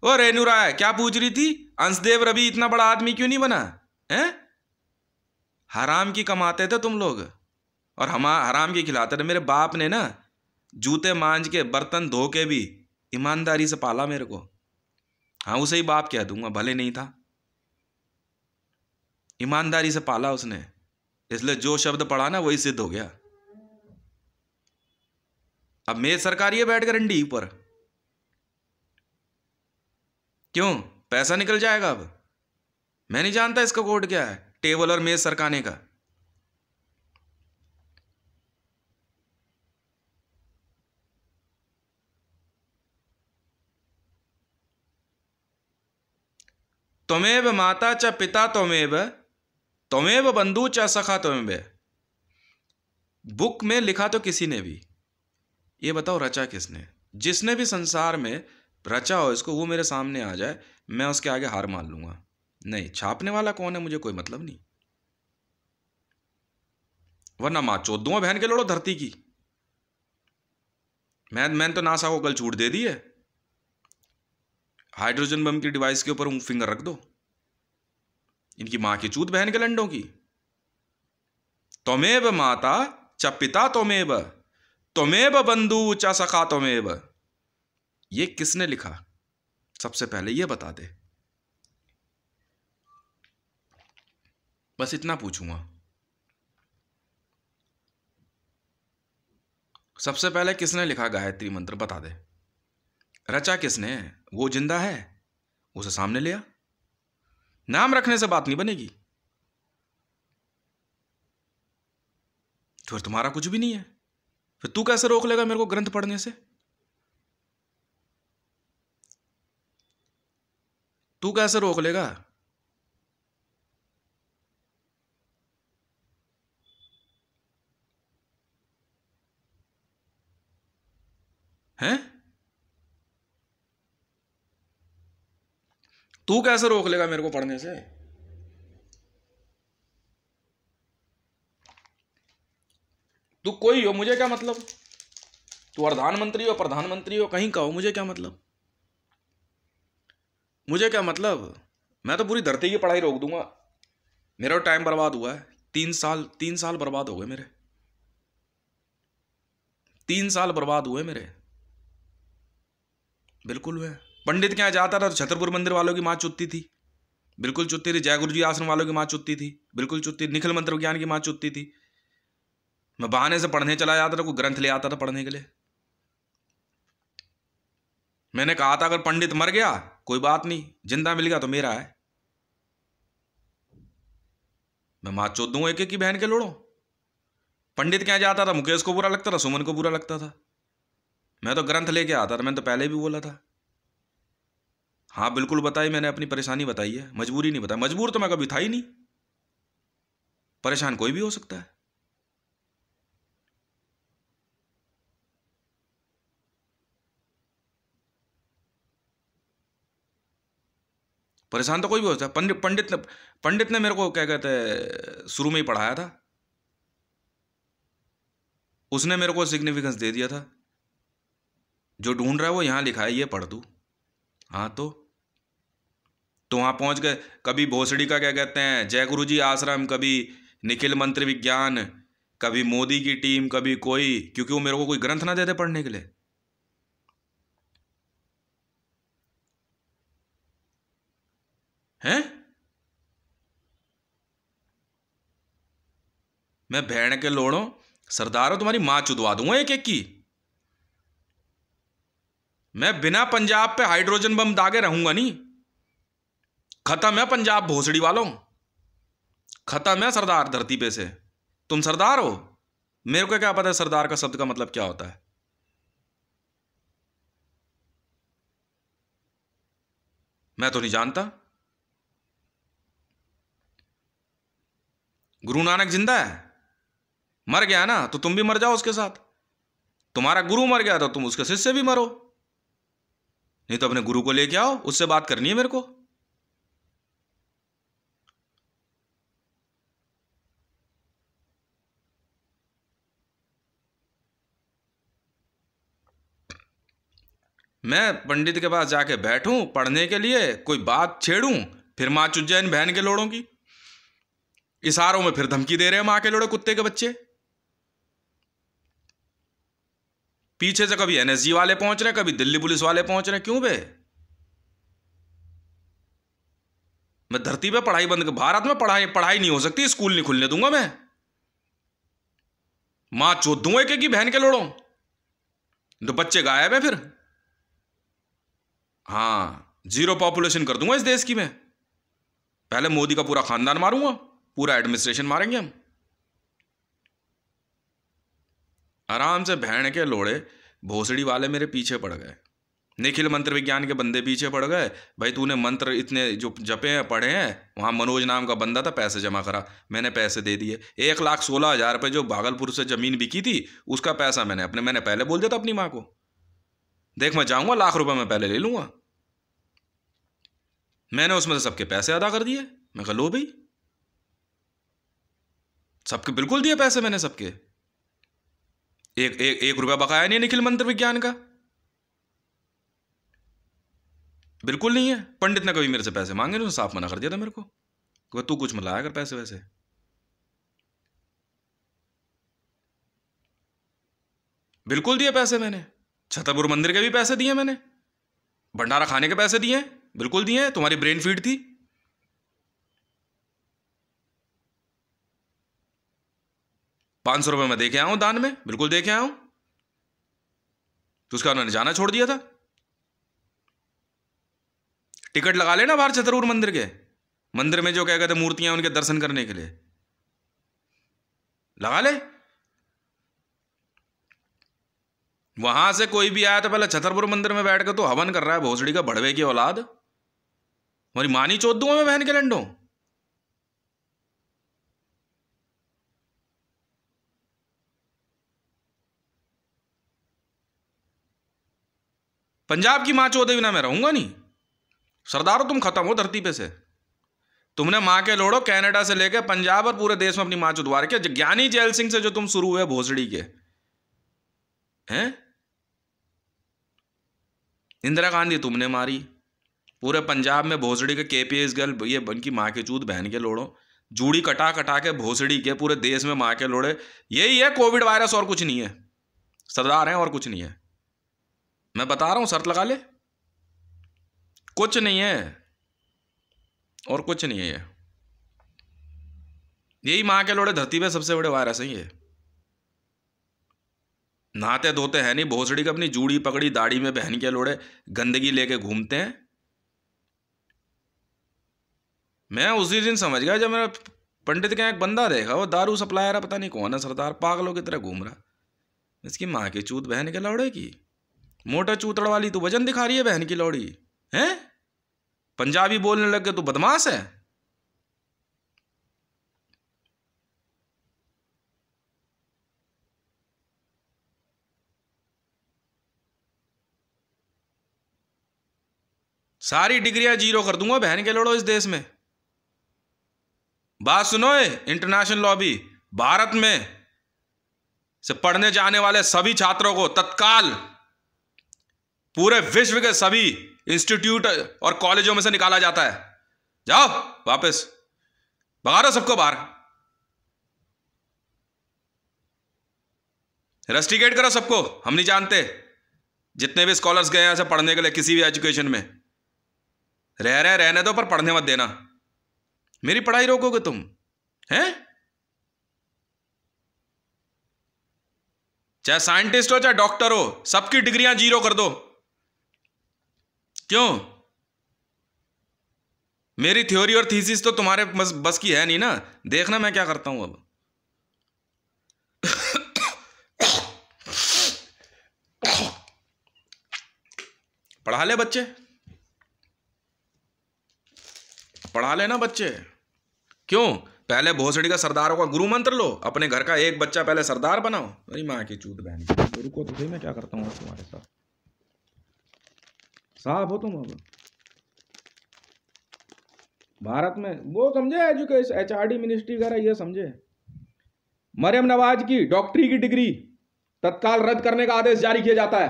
ओ रेनू राय क्या पूछ रही थी? अंशदेव रवि इतना बड़ा आदमी क्यों नहीं बना? हैं? हराम की कमाते थे तुम लोग और हम हराम की खिलाते थे। मेरे बाप ने ना जूते मांझ के बर्तन धो के भी ईमानदारी से पाला मेरे को। हाँ उसे ही बाप कह दूंगा, भले नहीं था, ईमानदारी से पाला उसने, इसलिए जो शब्द पढ़ा ना वही सिद्ध हो गया। अब मेज सरकारी है बैठ कर अंडी ऊपर, क्यों? पैसा निकल जाएगा। अब मैं नहीं जानता इसका कोड क्या है, टेबल और मेज सरकाने का। त्वमेव माता च पिता त्वमेव बंधु च सखा त्वमेव। बुक में लिखा तो किसी ने भी, ये बताओ रचा किसने? जिसने भी संसार में रचा हो इसको, वो मेरे सामने आ जाए, मैं उसके आगे हार मान लूंगा। नहीं, छापने वाला कौन है मुझे कोई मतलब नहीं, वरना मां चोद दूंगा बहन के लोड़ो धरती की। मैंने तो नासा को कल छूट दे दी है, हाइड्रोजन बम की डिवाइस के ऊपर फिंगर रख दो, इनकी मां की चूत बहन के लंडों की। त्वमेव माता च पिता त्वमेव बंधु च सखा त्वमेव। ये किसने लिखा? सबसे पहले ये बता दे, बस इतना पूछूंगा। सबसे पहले किसने लिखा गायत्री मंत्र, बता दे। रचा किसने? वो जिंदा है, उसे सामने लिया। नाम रखने से बात नहीं बनेगी, फिर तुम्हारा कुछ भी नहीं है, फिर तू कैसे रोक लेगा मेरे को ग्रंथ पढ़ने से? तू कैसे रोक लेगा? हैं? तू कैसे रोक लेगा मेरे को पढ़ने से? तू कोई हो, मुझे क्या मतलब? तू प्रधानमंत्री हो, प्रधानमंत्री हो, कहीं का हो, मुझे क्या मतलब? मुझे क्या मतलब? मैं तो पूरी धरती की पढ़ाई रोक दूंगा। मेरा टाइम बर्बाद हुआ है, 3 साल बर्बाद हो गए मेरे, 3 साल बर्बाद हुए मेरे, बिल्कुल हुए। पंडित के यहाँ जाता था तो छतरपुर मंदिर वालों की माँ चुत्ती थी, बिल्कुल चुत्ती थी। जय गुरु जी आश्रम वालों की माँ चुत्ती थी, बिल्कुल चुत्ती। निखिल मंत्र विज्ञान की माँ चुत्ती थी। मैं बहाने से पढ़ने चला जाता था, कोई ग्रंथ ले आता था पढ़ने के लिए। मैंने कहा था अगर पंडित मर गया कोई बात नहीं, जिंदा मिल गया तो मेरा है। मैं माँ चोद दूंगा एक एक की बहन के लोड़ो। पंडित क्या जाता था, मुकेश को बुरा लगता था, सुमन को बुरा लगता था। मैं तो ग्रंथ लेके आता था, मैंने तो पहले भी बोला था। हाँ बिल्कुल बताई मैंने, अपनी परेशानी बताई है, मजबूरी नहीं बताई। मजबूर तो मैं कभी था ही नहीं, परेशान कोई भी हो सकता है। परेशान तो कोई भी हो सकता है। पंडित ने मेरे को क्या कहते हैं शुरू में ही पढ़ाया था, उसने मेरे को सिग्निफिकेंस दे दिया था, जो ढूंढ रहा है वो यहां लिखा है, ये पढ़ तू। हाँ तो वहां पहुंच गए। कभी भोसड़ी का क्या कहते हैं जय गुरु जी आश्रम, कभी निखिल मंत्र विज्ञान, कभी मोदी की टीम, कभी कोई, क्योंकि वो मेरे को कोई ग्रंथ ना दे दे पढ़ने के लिए। हैं? मैं भेड़ के लोड़ो सरदार हो, तुम्हारी मां चुदवा दूंगा एक एक की। मैं बिना पंजाब पे हाइड्रोजन बम दागे रहूंगा नहीं। खत्म है पंजाब भोसड़ी वालों, खत्म है सरदार धरती पे से। तुम सरदार हो, मेरे को क्या पता है सरदार का शब्द का मतलब क्या होता है। मैं तो नहीं जानता। गुरु नानक जिंदा है, मर गया ना तो तुम भी मर जाओ उसके साथ। तुम्हारा गुरु मर गया तो तुम उसके शिष्य भी मरो। नहीं तो अपने गुरु को लेके आओ, उससे बात करनी है मेरे को। मैं पंडित के पास जाके बैठूं पढ़ने के लिए, कोई बात छेड़ूं, फिर मां चुज्जैन बहन के लोड़ों की इशारों में फिर धमकी दे रहे हैं मां के लोड़े कुत्ते के बच्चे। पीछे से कभी एनएसजी वाले पहुंच रहे, कभी दिल्ली पुलिस वाले पहुंच रहे। क्यों बे? मैं धरती पे पढ़ाई बंद कर, भारत में पढ़ाई नहीं हो सकती, स्कूल नहीं खुलने दूंगा मैं। मां चोद दूंगा एक एक की बहन के लोड़ों, तो बच्चे गायब है फिर। हाँ, जीरो पॉपुलेशन कर दूंगा इस देश की मैं। पहले मोदी का पूरा खानदान मारूंगा, पूरा एडमिनिस्ट्रेशन मारेंगे हम। आराम से बहन के लोड़े भोसड़ी वाले मेरे पीछे पड़ गए, निखिल मंत्र विज्ञान के बंदे पीछे पड़ गए। भाई तूने मंत्र इतने जो जपे हैं, पढ़े हैं, वहाँ मनोज नाम का बंदा था, पैसे जमा करा, मैंने पैसे दे दिए। 1,16,000 रुपये जो भागलपुर से ज़मीन बिकी थी उसका पैसा मैंने पहले बोल दिया था अपनी माँ को, देख मैं जाऊँगा ₹1,00,000 मैं पहले ले लूँगा। मैंने उसमें से सबके पैसे अदा कर दिए। मैं कहा लो भाई, सबके बिल्कुल दिए पैसे मैंने सबके। एक रुपया बकाया नहीं है निखिल मंत्र विज्ञान का, बिल्कुल नहीं है। पंडित ने कभी मेरे से पैसे मांगे, उसने साफ मना कर दिया था मेरे को कि तू कुछ मत लाया कर पैसे वैसे। बिल्कुल दिए पैसे मैंने, छतरपुर मंदिर के भी पैसे दिए मैंने, भंडारा खाने के पैसे दिए, बिल्कुल दिए। तुम्हारी ब्रेन फीड थी। ₹500 मैं देके आया हूं दान में, बिल्कुल देके आया हूं। तो उसका उन्होंने जाना छोड़ दिया था। टिकट लगा लेना बाहर छतरपुर मंदिर के, मंदिर में जो क्या कहते मूर्तियां उनके दर्शन करने के लिए लगा ले। वहां से कोई भी आया तो पहले छतरपुर मंदिर में बैठ कर तो हवन कर रहा है भोसड़ी का भड़वे की औलाद। हमारी मानी चोद दूंगा मैं बहन के लंडो। पंजाब की मां चोदे बिना मैं रहूंगा नहीं। सरदारो तुम खत्म हो धरती पे से। तुमने मां के लोड़ो कनाडा से लेकर पंजाब और पूरे देश में अपनी मां चुदवा रखी है। ज्ञानी जैल सिंह से जो तुम शुरू हुए भोसड़ी के हैं, इंदिरा गांधी तुमने मारी, पूरे पंजाब में भोसड़ी के केपीएस गर्ल ये उनकी माँ के चूत बहन के लोड़ो, जूड़ी कटा कटा के भोसड़ी के पूरे देश में माँ के लोड़े। यही है कोविड वायरस, और कुछ नहीं है। सरदार हैं और कुछ नहीं है। मैं बता रहा हूं, शर्त लगा ले, कुछ नहीं है और कुछ नहीं है। यही माँ के लोड़े धरती पे सबसे बड़े वायरस हैं ये। नहाते धोते हैं नहीं भोसड़ी का, अपनी जूड़ी पकड़ी दाढ़ी में बहन के लोड़े गंदगी लेके घूमते हैं। मैं उसी दिन समझ गया जब मेरा पंडित का एक बंदा देखा, वो दारू सप्लायर है, पता नहीं कौन है, सरदार पागलों की तरह घूम रहा। इसकी माँ की चूत बहन के लौड़े की, मोटा चूतड़ वाली तू वजन दिखा रही है बहन की लौड़ी है। पंजाबी बोलने लग गए तू बदमाश है। सारी डिग्रियां जीरो कर दूंगा बहन के लड़ो इस देश में। बात सुनो, इंटरनेशनल लॉबी, भारत में से पढ़ने जाने वाले सभी छात्रों को तत्काल पूरे विश्व के सभी इंस्टीट्यूट और कॉलेजों में से निकाला जाता है। जाओ वापस, भगा दो सबको बाहर। रस्टिकेट करो सबको, हम नहीं जानते। जितने भी स्कॉलर्स गए हैं ऐसे पढ़ने के लिए किसी भी एजुकेशन में, रहने दो, पर पढ़ने मत देना। मेरी पढ़ाई रोकोगे तुम? हैं? चाहे साइंटिस्ट हो चाहे डॉक्टर हो, सबकी डिग्रियां जीरो कर दो। क्यों? मेरी थ्योरी और थीसिस तो तुम्हारे बस की है नहीं ना। देखना मैं क्या करता हूं अब। पढ़ा ले बच्चे, पढ़ा लेना बच्चे। क्यों? पहले भोसड़ी का सरदारों का गुरु मंत्र लो, अपने घर का एक बच्चा पहले सरदार बनाओ। अरे माँ की चूत बहन, रुको तो सही, मैं क्या करता हूँ तुम्हारे साथ। साफ हो तुम अब। भारत में वो समझे एजुकेशन, HRD मिनिस्ट्री वगैरह ये समझे। मरियम नवाज की डॉक्टरी की डिग्री तत्काल रद्द करने का आदेश जारी किया जाता है।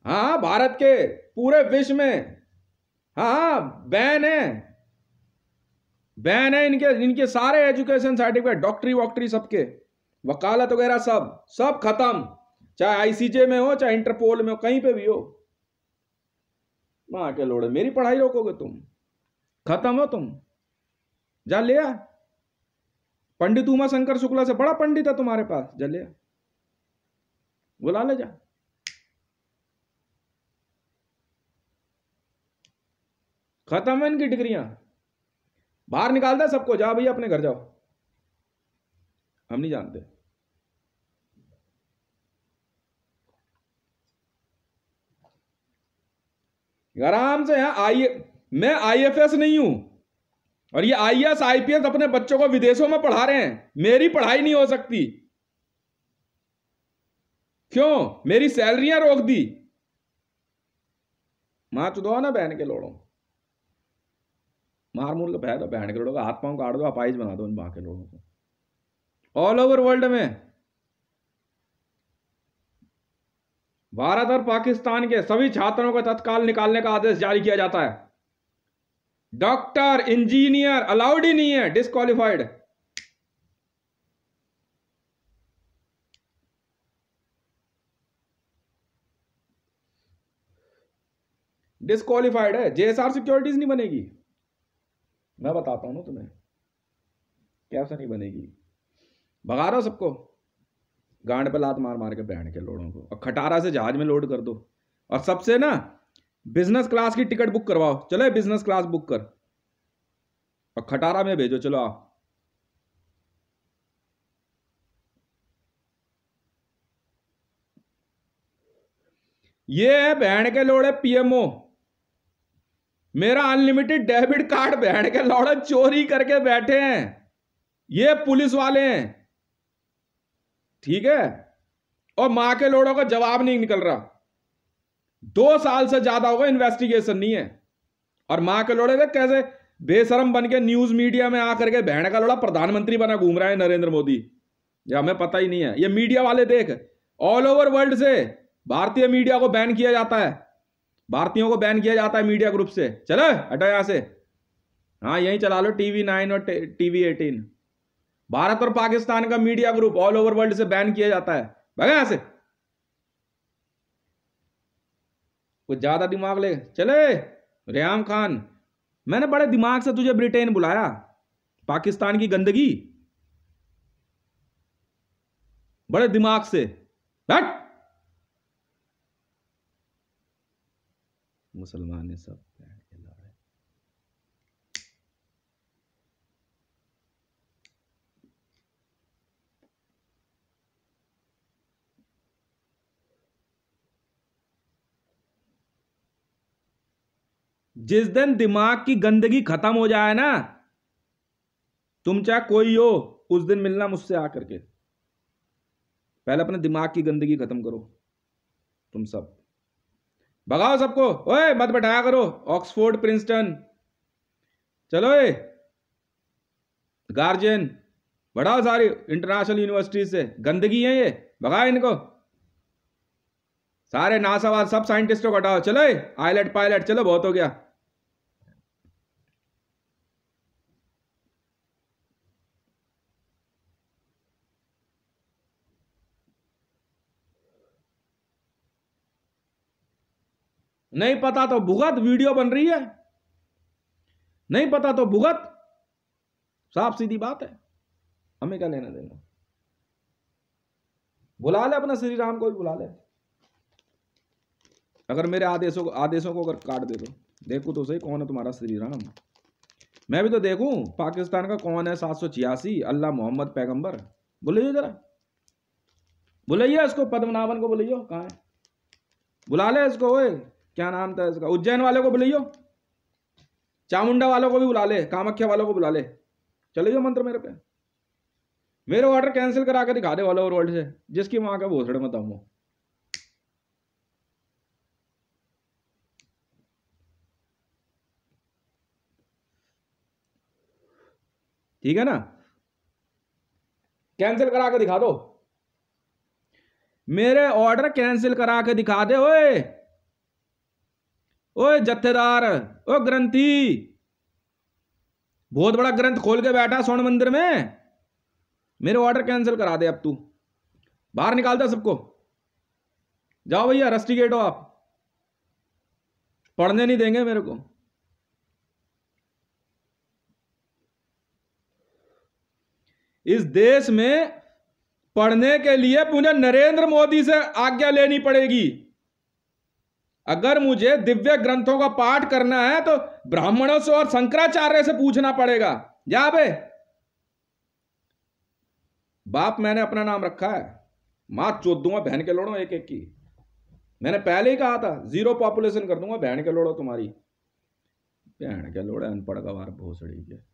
हाँ, भारत के पूरे विश्व में हाँ बैन है, बैन है इनके सारे एजुकेशन सर्टिफिकेट, डॉक्टरी वॉक्टरी सबके, वकालत वगैरह सब खत्म। चाहे ICJ में हो चाहे इंटरपोल में हो, कहीं पे भी हो। मां के लोड़े, मेरी पढ़ाई रोकोगे तुम? खत्म हो तुम। जा ले आ, पंडित उमा शंकर शुक्ला से बड़ा पंडित है तुम्हारे पास, जा ले आ, बुला ले जा। खत्म है इनकी डिग्रियां, बाहर निकाल दे सबको। जाओ भैया अपने घर जाओ, हम नहीं जानते। आराम से यहां मैं IFS नहीं हूं, और ये IAS IPS अपने बच्चों को विदेशों में पढ़ा रहे हैं। मेरी पढ़ाई नहीं हो सकती। क्यों? मेरी सैलरियां रोक दी। मां चुदो ना बहन के लोड़ो, मार मूल का तो बहन के लोड़ों का हाथ पांव काट दो, अपाइज बना दो इन मां के लोड़ों को। ऑल ओवर वर्ल्ड में भारत और पाकिस्तान के सभी छात्रों को तत्काल निकालने का आदेश जारी किया जाता है। डॉक्टर इंजीनियर अलाउड ही नहीं है, डिस्क्वालिफाइड। डिस्क्वालिफाइड है। JSR सिक्योरिटीज नहीं बनेगी। मैं बताता हूं ना तुम्हें कैसे नहीं बनेगी। भगा रहा सबको, गांड पे लात मार मार के बैठ के लोगों को, और खटारा से जहाज में लोड कर दो। और सबसे ना बिजनेस क्लास की टिकट बुक करवाओ, चलो बिजनेस क्लास बुक कर, और खटारा में भेजो, चलो आओ। ये है बहन के लोड़े PMO, मेरा अनलिमिटेड डेबिट कार्ड बहन के लौड़े चोरी करके बैठे हैं। ये पुलिस वाले हैं, ठीक है? और मां के लोड़ों का जवाब नहीं निकल रहा। 2 साल से ज्यादा होगा, इन्वेस्टिगेशन नहीं है। और मां के लोड़े देख कैसे बेशरम बन के न्यूज मीडिया में आकर के बहन का लोड़ा प्रधानमंत्री बना घूम रहा है नरेंद्र मोदी। ये हमें पता ही नहीं है। ये मीडिया वाले देख, ऑल ओवर वर्ल्ड से भारतीय मीडिया को बैन किया जाता है, भारतीयों को बैन किया जाता है मीडिया ग्रुप से। चलो हटो यहां से। हाँ, यहीं चला लो TV9 और TV18। भारत और पाकिस्तान का media group all over world से बैन किया जाता है। भागा यहां से, कुछ ज्यादा दिमाग ले चले। रेयाम खान, मैंने बड़े दिमाग से तुझे ब्रिटेन बुलाया, पाकिस्तान की गंदगी, बड़े दिमाग से। हट, मुसलमान है सब। जिस दिन दिमाग की गंदगी खत्म हो जाए ना, तुम चाहे कोई हो, उस दिन मिलना मुझसे आकर के। पहले अपने दिमाग की गंदगी खत्म करो। तुम सब भगाओ सबको। ओए मत बैठाया करो ऑक्सफोर्ड प्रिंसटन, चलो गार्जियन बढ़ाओ सारी इंटरनेशनल यूनिवर्सिटी से। गंदगी है ये, भगाओ इनको सारे। नासावाद सब साइंटिस्टों को हटाओ। चलो आइलट पायलट, चलो बहुत हो गया। नहीं पता तो भुगत, वीडियो बन रही है। नहीं पता तो भुगत, साफ सीधी बात है, हमें क्या लेना देना। बुला ले अपना श्री राम को भी बुला ले, अगर मेरे आदेशों को अगर काट दे तो देखो तो सही कौन है तुम्हारा श्री राम। मैं भी तो देखूं पाकिस्तान का कौन है 786, अल्लाह मोहम्मद पैगंबर। बुलाइए जरा, बुलाइए इसको, पद्मनाभन को बुलाइयो, कहाँ है, बुला ले इसको। ओए क्या नाम था इसका, उज्जैन वाले को बुलाइयो, चामुंडा वालों को भी बुला ले, कामाख्या वालों को बुला ले, चलिए मंत्र मेरे पे। मेरे ऑर्डर कैंसिल करा के दिखा दे ऑल ओवर वर्ल्ड से, जिसकी वहां का भोसड़े में दम हो। ठीक है ना, कैंसिल करा के दिखा दो, मेरे ऑर्डर कैंसिल करा के दिखा दे। ओए ओए जत्थेदार, ओ ग्रंथी, बहुत बड़ा ग्रंथ खोल के बैठा स्वर्ण मंदिर में, मेरे ऑर्डर कैंसिल करा दे। अब तू बाहर निकालता सबको, जाओ भैया रस्टिकेट हो आप, पढ़ने नहीं देंगे मेरे को। इस देश में पढ़ने के लिए मुझे नरेंद्र मोदी से आज्ञा लेनी पड़ेगी। अगर मुझे दिव्य ग्रंथों का पाठ करना है तो ब्राह्मणों से और शंकराचार्य से पूछना पड़ेगा। जा बे, बाप मैंने अपना नाम रखा है, मात चोद दूंगा बहन के लोड़ो एक एक की। मैंने पहले ही कहा था 0 पॉपुलेशन कर दूंगा, बहन के लोड़ो तुम्हारी, बहन के लोड़े अनपढ़ गवार भोसड़ी के।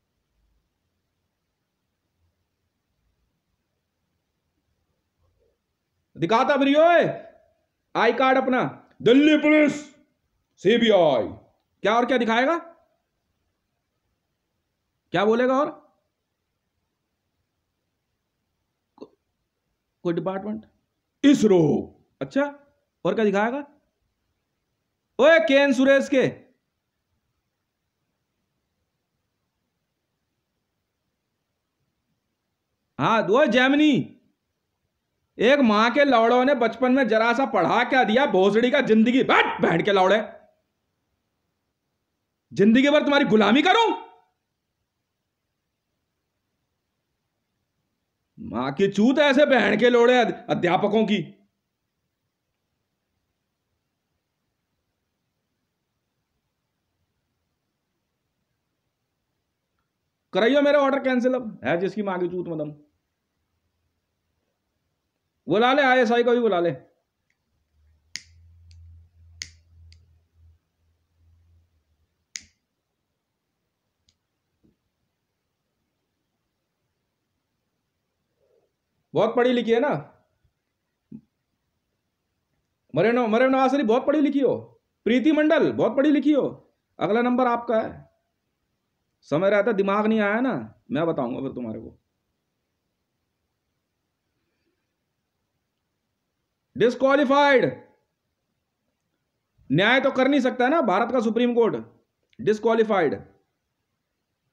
दिखाता भी आई कार्ड अपना, दिल्ली पुलिस, सीबीआई, क्या और क्या दिखाएगा, क्या बोलेगा, और कोई डिपार्टमेंट, इसरो, अच्छा, और क्या दिखाएगा। ओए केन सुरेश के, हाँ वो जैमिनी, एक मां के लौड़ों ने बचपन में जरा सा पढ़ा क्या दिया, भोसड़ी का जिंदगी बैठ बैठ के लौड़े, जिंदगी भर तुम्हारी गुलामी करूं, मां की चूत ऐसे बहन के लोड़े अध्यापकों की। कराइयो मेरे ऑर्डर कैंसिल, अब है जिसकी मां की चूत मदम, बुला ले ISI को भी बुला ले। बहुत पढ़ी लिखी है ना, मरेनो नवासरी बहुत पढ़ी लिखी हो, प्रीति मंडल बहुत पढ़ी लिखी हो, अगला नंबर आपका है। समय रहता दिमाग नहीं आया ना, मैं बताऊंगा फिर तुम्हारे को। डिस्क्वालिफाइड, न्याय तो कर नहीं सकता ना भारत का सुप्रीम कोर्ट, डिस्क्वालिफाइड,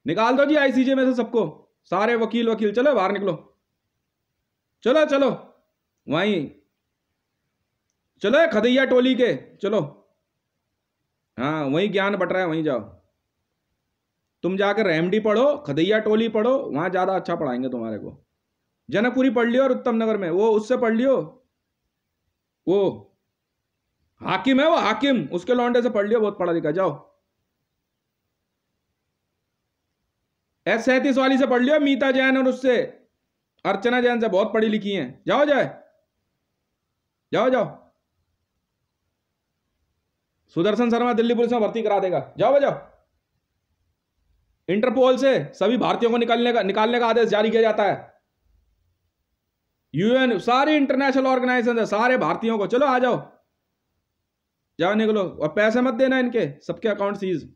निकाल दो जी ICJ में से सबको, सारे वकील, चलो बाहर निकलो, चलो चलो वहीं, चलो खदैया टोली के, चलो, हाँ वहीं ज्ञान बट रहा है, वहीं जाओ, तुम जाकर रेमडी पढ़ो, खदैया टोली पढ़ो, वहां ज्यादा अच्छा पढ़ाएंगे तुम्हारे को। जनकपुरी पढ़ लियो और उत्तम नगर में वो उससे पढ़ लियो, वो हाकिम है, वो हाकिम, उसके लौंडे से पढ़ लियो, बहुत पढ़ा लिखा। जाओ S37 वाली से पढ़ लियो, मीता जैन और उससे अर्चना जैन से, बहुत पढ़ी लिखी हैं। जाओ जाओ, सुदर्शन शर्मा दिल्ली पुलिस में भर्ती करा देगा, जाओ। इंटरपोल से सभी भारतीयों को निकालने का आदेश जारी किया जाता है, UN, सारी इंटरनेशनल ऑर्गेनाइजेशन है, सारे भारतीयों को, चलो आ जाओ निकलो, और पैसे मत देना इनके, सबके अकाउंट सीज,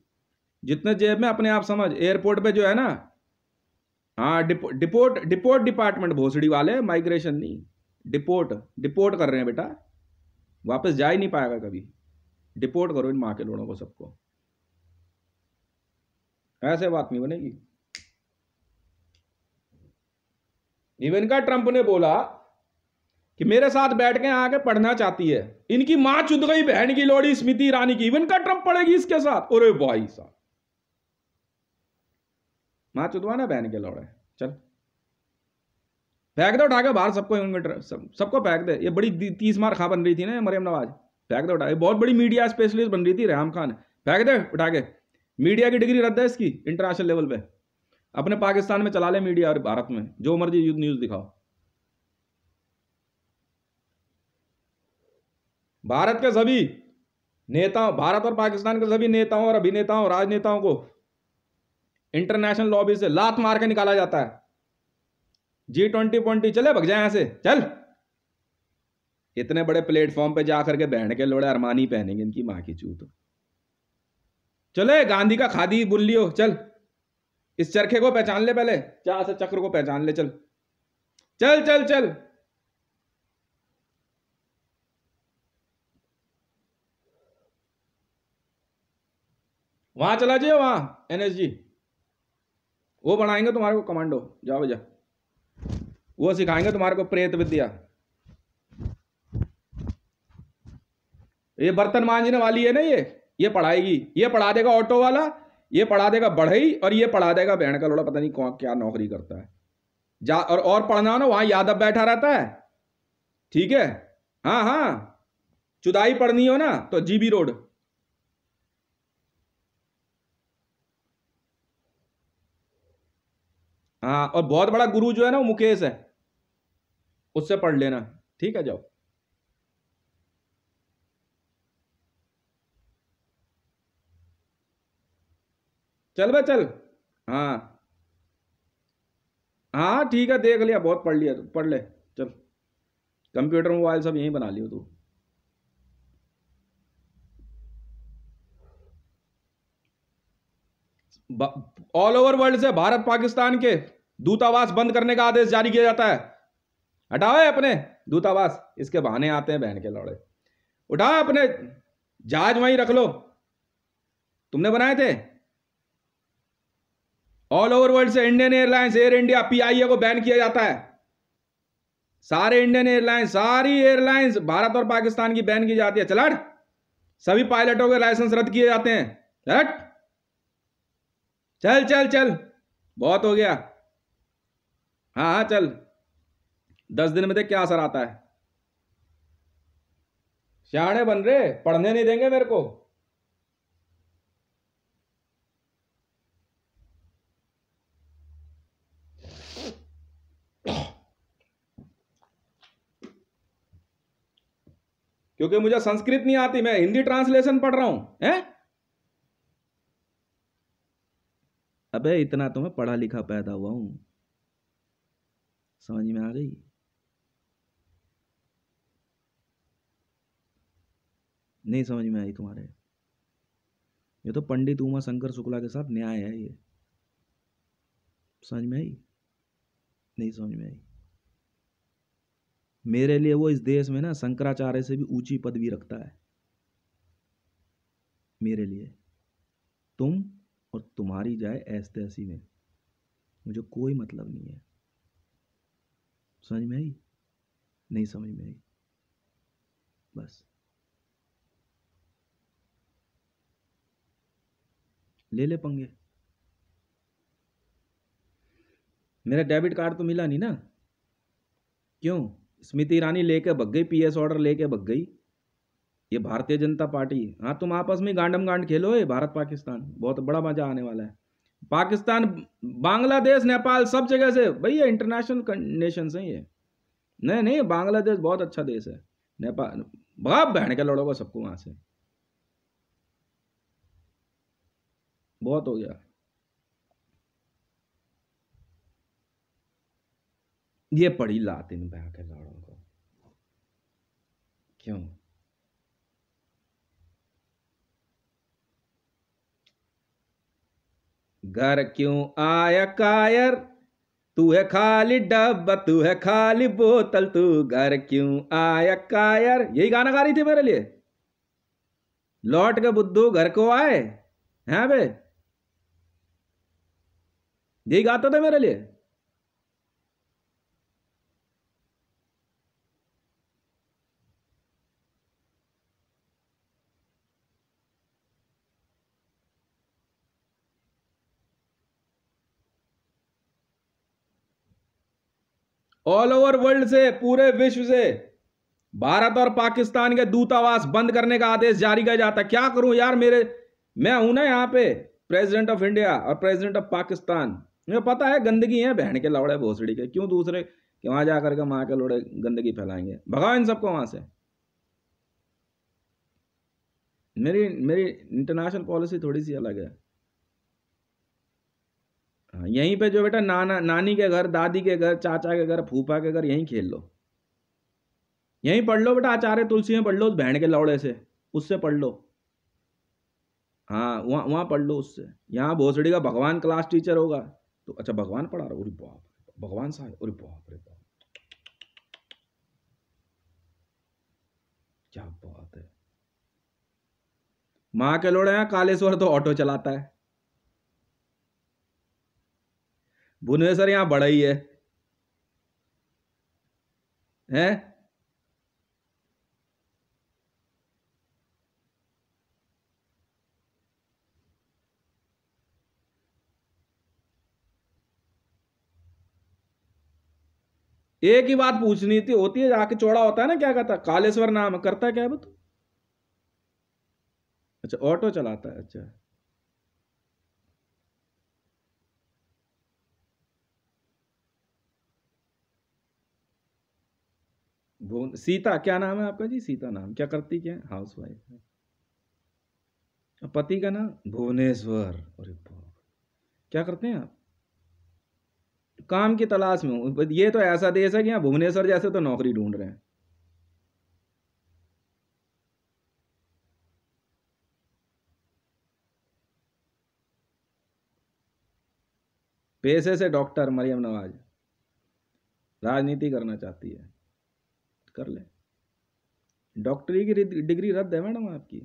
जितने जेब में अपने आप समझ। एयरपोर्ट पे जो है ना, हाँ डिपोर्ट डिपार्टमेंट भोसड़ी वाले, माइग्रेशन नहीं, डिपोर्ट कर रहे हैं बेटा, वापस जा ही नहीं पाएगा कभी, डिपोर्ट करो इन मां के लोगों को सबको, ऐसे बात नहीं बनेगी। इवन का ट्रंप ने बोला कि मेरे साथ बैठ के आके पढ़ना चाहती है, इनकी मां चुद गई बहन की लोड़ी स्मृति ईरानी की, इवन का ट्रंप पड़ेगी इसके साथ। अरे भाई साहब, मां चुदवाना बहन के लौड़े, चल फेंक दे उठा के बाहर सबको, सबको फेंक दे। ये बड़ी 30 मार खा बन रही थी ना मरियम नवाज, फेंक दे उठा के। बहुत बड़ी मीडिया स्पेशलिस्ट बन रही थी रेहम खान, फेंक दे उठा के। मीडिया की डिग्री रद्द है इसकी इंटरनेशनल लेवल पे। अपने पाकिस्तान में चला ले मीडिया और भारत में जो मर्जी न्यूज दिखाओ। भारत के सभी नेताओं, भारत और पाकिस्तान के सभी नेताओं और अभिनेताओं, राजनेताओं को इंटरनेशनल लॉबी से लात मार के निकाला जाता है। G20 चले भग जाए यहां से, चल। इतने बड़े प्लेटफॉर्म पे जाकर के बहन के लोड़े अरमानी पहनेंगे, इनकी मां की चूत। चले गांधी का खादी बुन लियो, चल। इस चरखे को पहचान ले पहले, चाह से चक्र को पहचान ले, चल चल चल चल। वहां चला जाइए, वहां NSG, वो बनाएंगे तुम्हारे को कमांडो, जाओ भैया, वो सिखाएंगे तुम्हारे को प्रेत विद्या। ये बर्तन मांजने वाली है ना, ये पढ़ाएगी, ये पढ़ा देगा ऑटो वाला, ये पढ़ा देगा बढ़ई, और ये पढ़ा देगा बहन का लोड़ा पता नहीं कौन क्या नौकरी करता है। जा और पढ़ना हो ना, वहां यादव बैठा रहता है, ठीक है। हाँ हाँ, चुदाई पढ़नी हो ना तो GB रोड। हाँ, और बहुत बड़ा गुरु जो है ना वो मुकेश है, उससे पढ़ लेना, ठीक है। जाओ चल बे चल। हाँ हाँ ठीक है, देख लिया, बहुत पढ़ लिया, तो पढ़ ले, चल। कंप्यूटर मोबाइल सब यहीं बना लियो तू। ऑल ओवर वर्ल्ड से भारत पाकिस्तान के दूतावास बंद करने का आदेश जारी किया जाता है। हटाओ अपने दूतावास, इसके बहाने आते हैं बहन के लौड़े। उठाओ अपने जहाज वहीं रख लो, तुमने बनाए थे। ऑल ओवर वर्ल्ड से Indian airlines, air India, PIA को बैन किया जाता है। सारे इंडियन एयरलाइंस, सारी एयरलाइंस भारत और पाकिस्तान की बैन की जाती है। चल, सभी पायलटों के लाइसेंस रद्द किए जाते हैं। हट, चल चल चल, बहुत हो गया। हाँ हाँ चल, 10 दिन में देख क्या असर आता है। सियाणे बन रहे, पढ़ने नहीं देंगे मेरे को। क्योंकि मुझे संस्कृत नहीं आती, मैं हिंदी ट्रांसलेशन पढ़ रहा हूं, हैं? अबे इतना तो मैं पढ़ा लिखा पैदा हुआ हूं, समझ में आ गई? नहीं समझ में आई तुम्हारे? ये तो पंडित उमा शंकर शुक्ला के साथ न्याय है ये। समझ में आई? नहीं समझ में आई? मेरे लिए वो इस देश में ना शंकराचार्य से भी ऊंची पदवी रखता है। मेरे लिए तुम और तुम्हारी जाए ऐसी तैसी में मुझे कोई मतलब नहीं है। समझ में आई? नहीं समझ में आई? बस ले ले पंगे। मेरा डेबिट कार्ड तो मिला नहीं ना? क्यों? स्मृति ईरानी लेके भग गई, PS ऑर्डर लेके भग गई। ये भारतीय जनता पार्टी। हाँ, तुम आपस में गांडम गांड खेलो, ये भारत पाकिस्तान, बहुत बड़ा मजा आने वाला है। पाकिस्तान, बांग्लादेश, नेपाल, सब जगह से भैया इंटरनेशनल नेशन है ये। नहीं नहीं, बांग्लादेश बहुत अच्छा देश है। नेपाल भगा बहन के लड़ोगे सबको वहां से, बहुत हो गया। ये पड़ी लात इन बहन के लड़ों को। क्यों? घर क्यों आया कायर, तू है खाली डब्बा, तू है खाली बोतल, तू घर क्यों आया कायर। यही गाना गा रही थी मेरे लिए। लौट के बुद्धू घर को आए हैं बे, यही गाता था मेरे लिए। ऑल ओवर वर्ल्ड से, पूरे विश्व से भारत और पाकिस्तान के दूतावास बंद करने का आदेश जारी किया जाता है। क्या करूं यार, मैं हूं ना यहाँ पे प्रेसिडेंट ऑफ इंडिया और प्रेसिडेंट ऑफ पाकिस्तान। मुझे पता है गंदगी है बहन के लौड़े भोसड़ी के, क्यों दूसरे कि वहां जाकर के माँ के लोड़े गंदगी फैलाएंगे। भगाओ इन सबको वहां से। मेरी मेरी इंटरनेशनल पॉलिसी थोड़ी सी अलग है। हाँ, यहीं पे जो बेटा नानी के घर, दादी के घर, चाचा के घर, फूफा के घर, यहीं खेल लो, यहीं पढ़ लो बेटा। आचार्य तुलसी में पढ़ लो उस बहन के लौड़े से, उससे पढ़ लो। हाँ, वहां पढ़ लो उससे। यहाँ भोसड़ी का भगवान क्लास टीचर होगा तो अच्छा भगवान पढ़ा रहा, अरे बाप, भगवान साहब, अरे बाप रे बाप, क्या बात है। माँ के लोड़े हैं, कालेश्वर तो ऑटो चलाता है, भुवनेश्वर यहाँ बड़ा ही है? एक ही बात पूछनी थी, होती है जाके चौड़ा होता है ना, क्या कहता है कालेश्वर नाम करता है क्या है वो? अच्छा ऑटो चलाता है, अच्छा। सीता क्या नाम है आपका जी? सीता नाम, क्या करती क्या है? हाउस वाइफ है। पति का नाम भुवनेश्वर, अरे बाप, क्या करते हैं आप? काम की तलाश में हूँ। ये तो ऐसा देश है कि यहाँ भुवनेश्वर जैसे तो नौकरी ढूंढ रहे हैं। पेशे से डॉक्टर मरियम नवाज, राजनीति करना चाहती है, कर ले। डॉक्टरी की डिग्री रद्द है मैडम आपकी,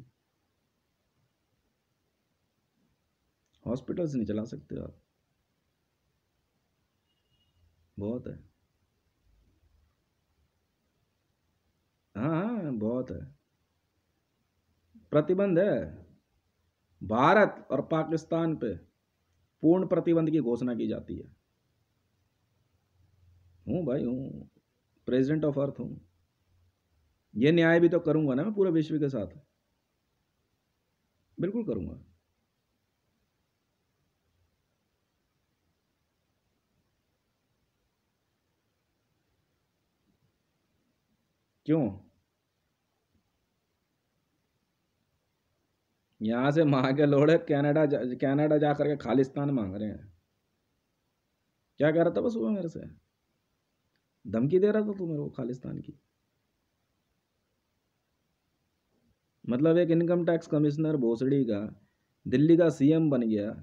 हॉस्पिटल से नहीं चला सकते आप, बहुत है। हाँ हाँ बहुत है, प्रतिबंध है। भारत और पाकिस्तान पे पूर्ण प्रतिबंध की घोषणा की जाती है। हूँ भाई, हूँ प्रेसिडेंट ऑफ अर्थ हूँ। ये न्याय भी तो करूंगा ना मैं पूरे विश्व के साथ, बिल्कुल करूंगा। क्यों? यहां से मां के लोड़े कनाडा जाकर के खालिस्तान मांग रहे हैं। क्या कह रहा था बस वो मेरे से धमकी दे रहा था तू मेरे को खालिस्तान की। मतलब एक इनकम टैक्स कमिश्नर भोसड़ी का दिल्ली का सीएम बन गया,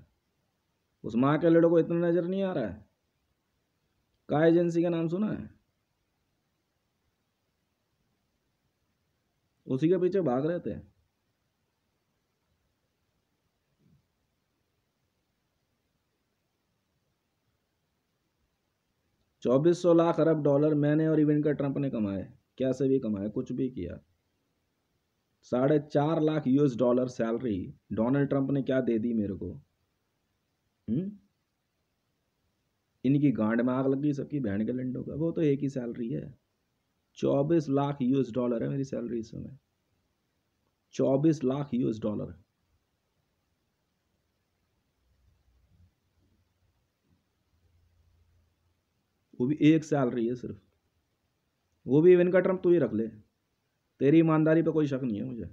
उस माँ के लड़े को इतना नजर नहीं आ रहा है? का एजेंसी का नाम सुना है? उसी के पीछे भाग रहे थे। $2400 मैंने और इवेंका ट्रंप ने कमाए, कैसे भी कमाए, कुछ भी किया। $4.5 लाख सैलरी डोनाल्ड ट्रंप ने क्या दे दी मेरे को? इनकी गांड में आग लगी सबकी बहन के लंडों का। वो तो एक ही सैलरी है, $24 लाख है मेरी सैलरी इस समय, $24 लाख। वो भी एक सैलरी है सिर्फ, वो भी इवेंका ट्रंप तू ही रख ले, तेरी ईमानदारी पे कोई शक नहीं है मुझे।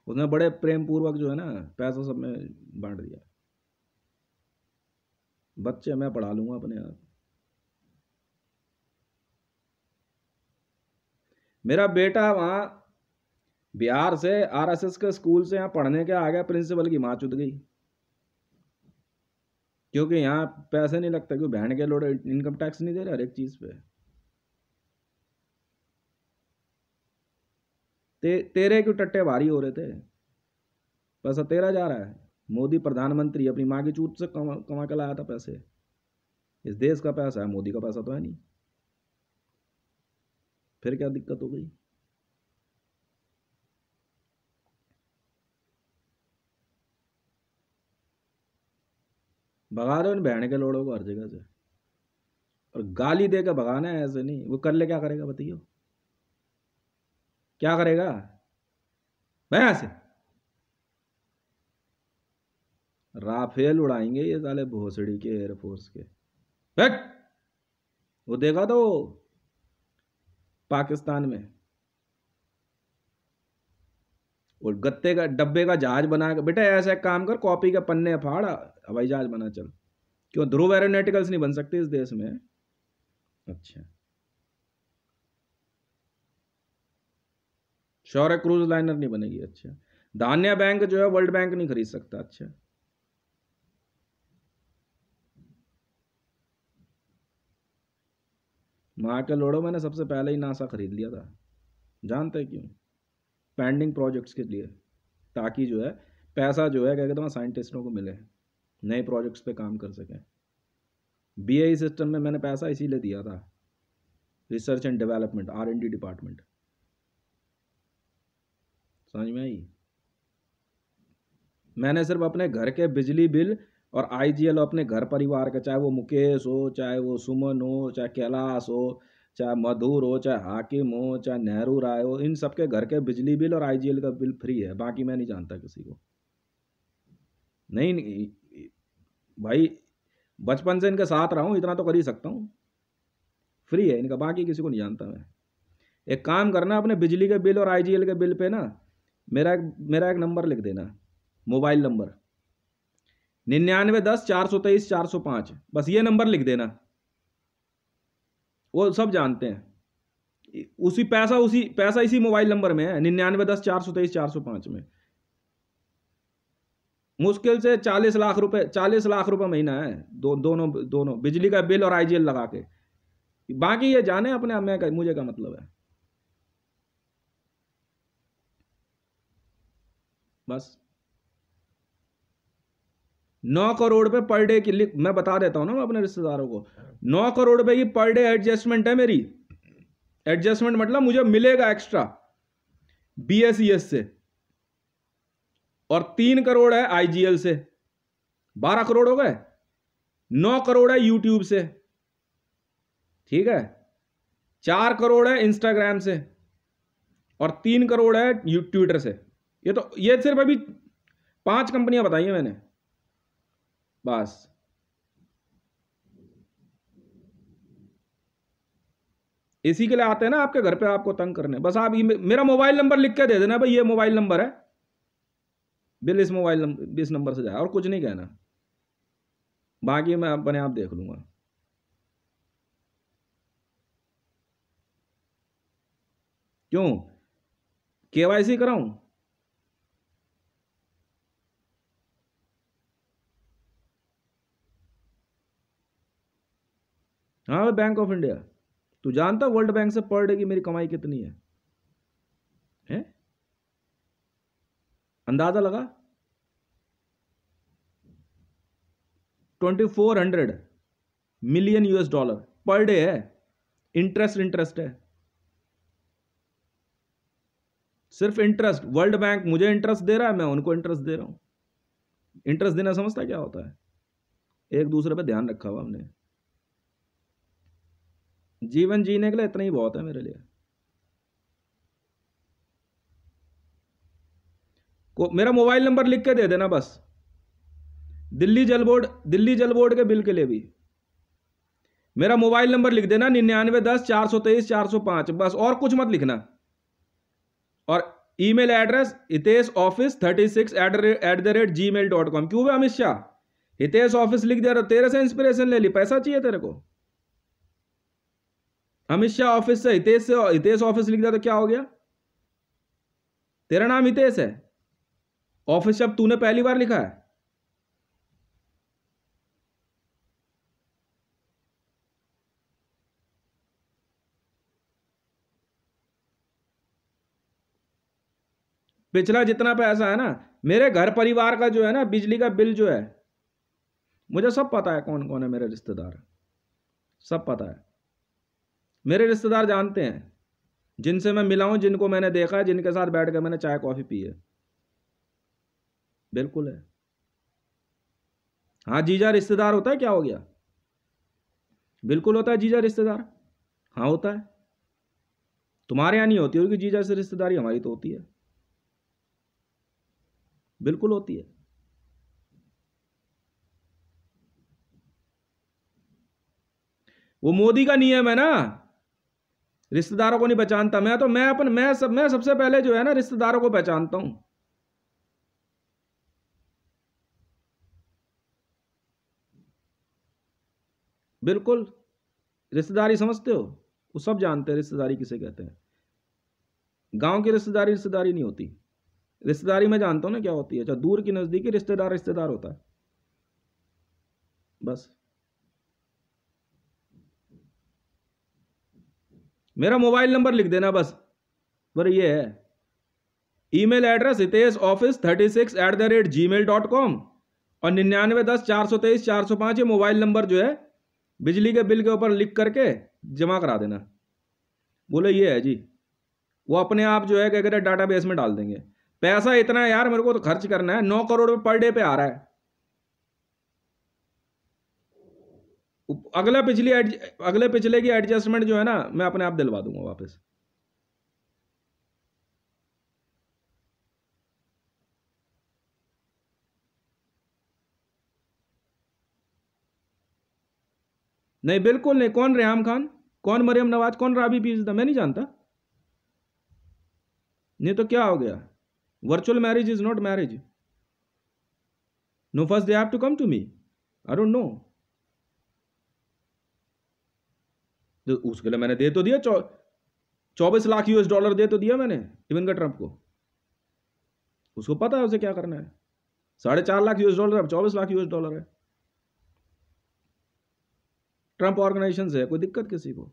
उसने बड़े प्रेम पूर्वक जो है ना पैसा सब में बांट दिया। बच्चे मैं पढ़ा लूंगा अपने आप। मेरा बेटा वहां बिहार से आरएसएस के स्कूल से यहाँ पढ़ने के आ गया, प्रिंसिपल की माँ चुद गई, क्योंकि यहाँ पैसे नहीं लगते, क्योंकि बहन के लोग इनकम टैक्स नहीं दे रहे हर एक चीज पे। तेरे क्यों टट्टे भारी हो रहे थे? पैसा तेरा जा रहा है। मोदी प्रधानमंत्री अपनी माँ की चूत से कमा के लाया था पैसे, इस देश का पैसा है, मोदी का पैसा तो है नहीं। फिर क्या दिक्कत हो गई? भगा दो इन बहन के लोड़ों को हर जगह से। और गाली दे के भगाना है, ऐसे नहीं। वो कर ले, क्या करेगा बताइए, क्या करेगा भाई? यहां से राफेल उड़ाएंगे ये साले भोसड़ी के एयरफोर्स के। बैठ, वो देखा तो पाकिस्तान में वो गत्ते का डब्बे का जहाज बना के, बेटा ऐसा एक काम कर, कॉपी के पन्ने फाड़, हवाई जहाज बना चल। क्यों ध्रुव एरोनॉटिकल्स नहीं बन सकते इस देश में? अच्छा, शौर्य क्रूज लाइनर नहीं बनेगी। अच्छा, धान्य बैंक जो है वर्ल्ड बैंक नहीं खरीद सकता। अच्छा, माँ के लोड़ो, मैंने सबसे पहले ही नासा खरीद लिया था। जानते क्यों? पेंडिंग प्रोजेक्ट्स के लिए, ताकि जो है पैसा जो है क्या कहते हैं साइंटिस्टों को मिले, नए प्रोजेक्ट्स पे काम कर सकें। बीएई सिस्टम में मैंने पैसा इसीलिए दिया था, research and development, R&D department. समझ में आई? मैंने सिर्फ अपने घर के बिजली बिल और IGL अपने घर परिवार का, चाहे वो मुकेश हो, चाहे वो सुमन हो, चाहे कैलाश हो, चाहे मधुर हो, चाहे हाकिम हो, चाहे नेहरू राय हो, इन सबके घर के बिजली बिल और IGL का बिल फ्री है। बाकी मैं नहीं जानता किसी को। नहीं भाई, बचपन से इनके साथ रहा हूँ, इतना तो कर ही सकता हूँ, फ्री है इनका। बाकी किसी को नहीं जानता मैं। एक काम करना, अपने बिजली के बिल और IGL के बिल पे ना मेरा एक नंबर लिख देना, मोबाइल नंबर 9910-423-405, बस ये नंबर लिख देना। वो सब जानते हैं। उसी पैसा इसी मोबाइल नंबर में है, 9910-423-405 में। मुश्किल से 40 लाख रुपए महीना है, दोनों बिजली का बिल और IGL लगा के। बाकी ये जाने अपने आप में, मुझे क्या मतलब है। बस 9 करोड़ पे पर डे की, मैं बता देता हूं ना मैं अपने रिश्तेदारों को, 9 करोड़ रुपए की पर डे एडजस्टमेंट है मेरी। एडजस्टमेंट मतलब मुझे मिलेगा एक्स्ट्रा BSES से, और 3 करोड़ है IGL से, 12 करोड़ हो गए। 9 करोड़ है यूट्यूब से, ठीक है, 4 करोड़ है इंस्टाग्राम से, और 3 करोड़ है ट्विटर से। ये सिर्फ अभी 5 कंपनियां बताई हैं मैंने, बस। इसी के लिए आते हैं ना आपके घर पे आपको तंग करने। बस आप मेरा मोबाइल नंबर लिख के दे देना, भाई ये मोबाइल नंबर है, बिल इस मोबाइल नंबर, इस नंबर से जाए, और कुछ नहीं कहना। बाकी मैं अपने आप देख लूंगा। क्यों KYC कराऊं? हाँ, बैंक ऑफ इंडिया। तू जानता वर्ल्ड बैंक से पर डे की मेरी कमाई कितनी है? अंदाजा लगा, 2400 मिलियन $US पर डे है। इंटरेस्ट है, सिर्फ इंटरेस्ट। वर्ल्ड बैंक मुझे इंटरेस्ट दे रहा है, मैं उनको इंटरेस्ट दे रहा हूं। इंटरेस्ट देना समझता क्या होता है? एक दूसरे पे ध्यान रखा हुआ हमने। जीवन जीने के लिए इतना ही बहुत है मेरे लिए। मेरा मोबाइल नंबर लिख के दे देना बस। दिल्ली जल बोर्ड के बिल के लिए भी मेरा मोबाइल नंबर लिख देना, 9910-423-405, बस। और कुछ मत लिखना। और ईमेल एड्रेस hitesoffice36@gmail.com। क्यों बे अमित शाह, हितेश ऑफिस लिख दे रहा, तेरे से इंस्पिरेशन ले ली, पैसा चाहिए तेरे को? अमित शाह ऑफिस से हितेश ऑफिस लिख दिया तो क्या हो गया? तेरा नाम हितेश है, ऑफिस शब्द तूने पहली बार लिखा है। पिछला जितना पैसा है ना मेरे घर परिवार का जो है ना, बिजली का बिल जो है, मुझे सब पता है कौन कौन है मेरे रिश्तेदार, सब पता है। मेरे रिश्तेदार जानते हैं, जिनसे मैं मिला हूं, जिनको मैंने देखा है, जिनके साथ बैठ कर मैंने चाय कॉफी पी है। बिल्कुल है। हाँ जीजा रिश्तेदार होता है, क्या हो गया? बिल्कुल होता है जीजा रिश्तेदार, हाँ होता है। तुम्हारे यहाँ नहीं होती होगी जीजा से रिश्तेदारी, हमारी तो होती है, बिल्कुल होती है। वो मोदी का नियम है ना, रिश्तेदारों को नहीं पहचानता। मैं सबसे पहले जो है ना रिश्तेदारों को पहचानता हूं। बिल्कुल, रिश्तेदारी समझते हो, वो सब जानते हैं रिश्तेदारी किसे कहते हैं। गांव की रिश्तेदारी रिश्तेदारी नहीं होती। रिश्तेदारी मैं जानता हूं ना क्या होती है, चाहे दूर की नजदीकी, रिश्तेदार रिश्तेदार होता है बस। मेरा मोबाइल नंबर लिख देना बस, पर ये है ईमेल एड्रेस hitesh office36@gmail.com और 9910433405 ये मोबाइल नंबर जो है बिजली के बिल के ऊपर लिख करके जमा करा देना। बोले ये है जी, वो अपने आप जो है क्या कहते हैं डाटाबेस में डाल देंगे। पैसा इतना है यार, मेरे को तो खर्च करना है, 9 करोड़ रुपए पर डे पे आ रहा है। अगले पिछले की एडजस्टमेंट जो है ना मैं अपने आप दिलवा दूंगा वापस। नहीं बिल्कुल नहीं। कौन रेहाम खान, कौन मरियम नवाज, कौन राबी पीज़दा, मैं नहीं जानता। नहीं तो क्या हो गया, virtual marriage is not marriage. No, first they have to come to me, I don't know. तो उसके लिए मैंने दे तो दिया 24 लाख US$ दे तो दिया मैंने इवेंका ट्रंप को। उसको पता है उसे क्या करना है। 4.5 लाख US$, अब 24 लाख US$ है। ट्रंप ऑर्गेनाइजेशन से है, कोई दिक्कत किसी को?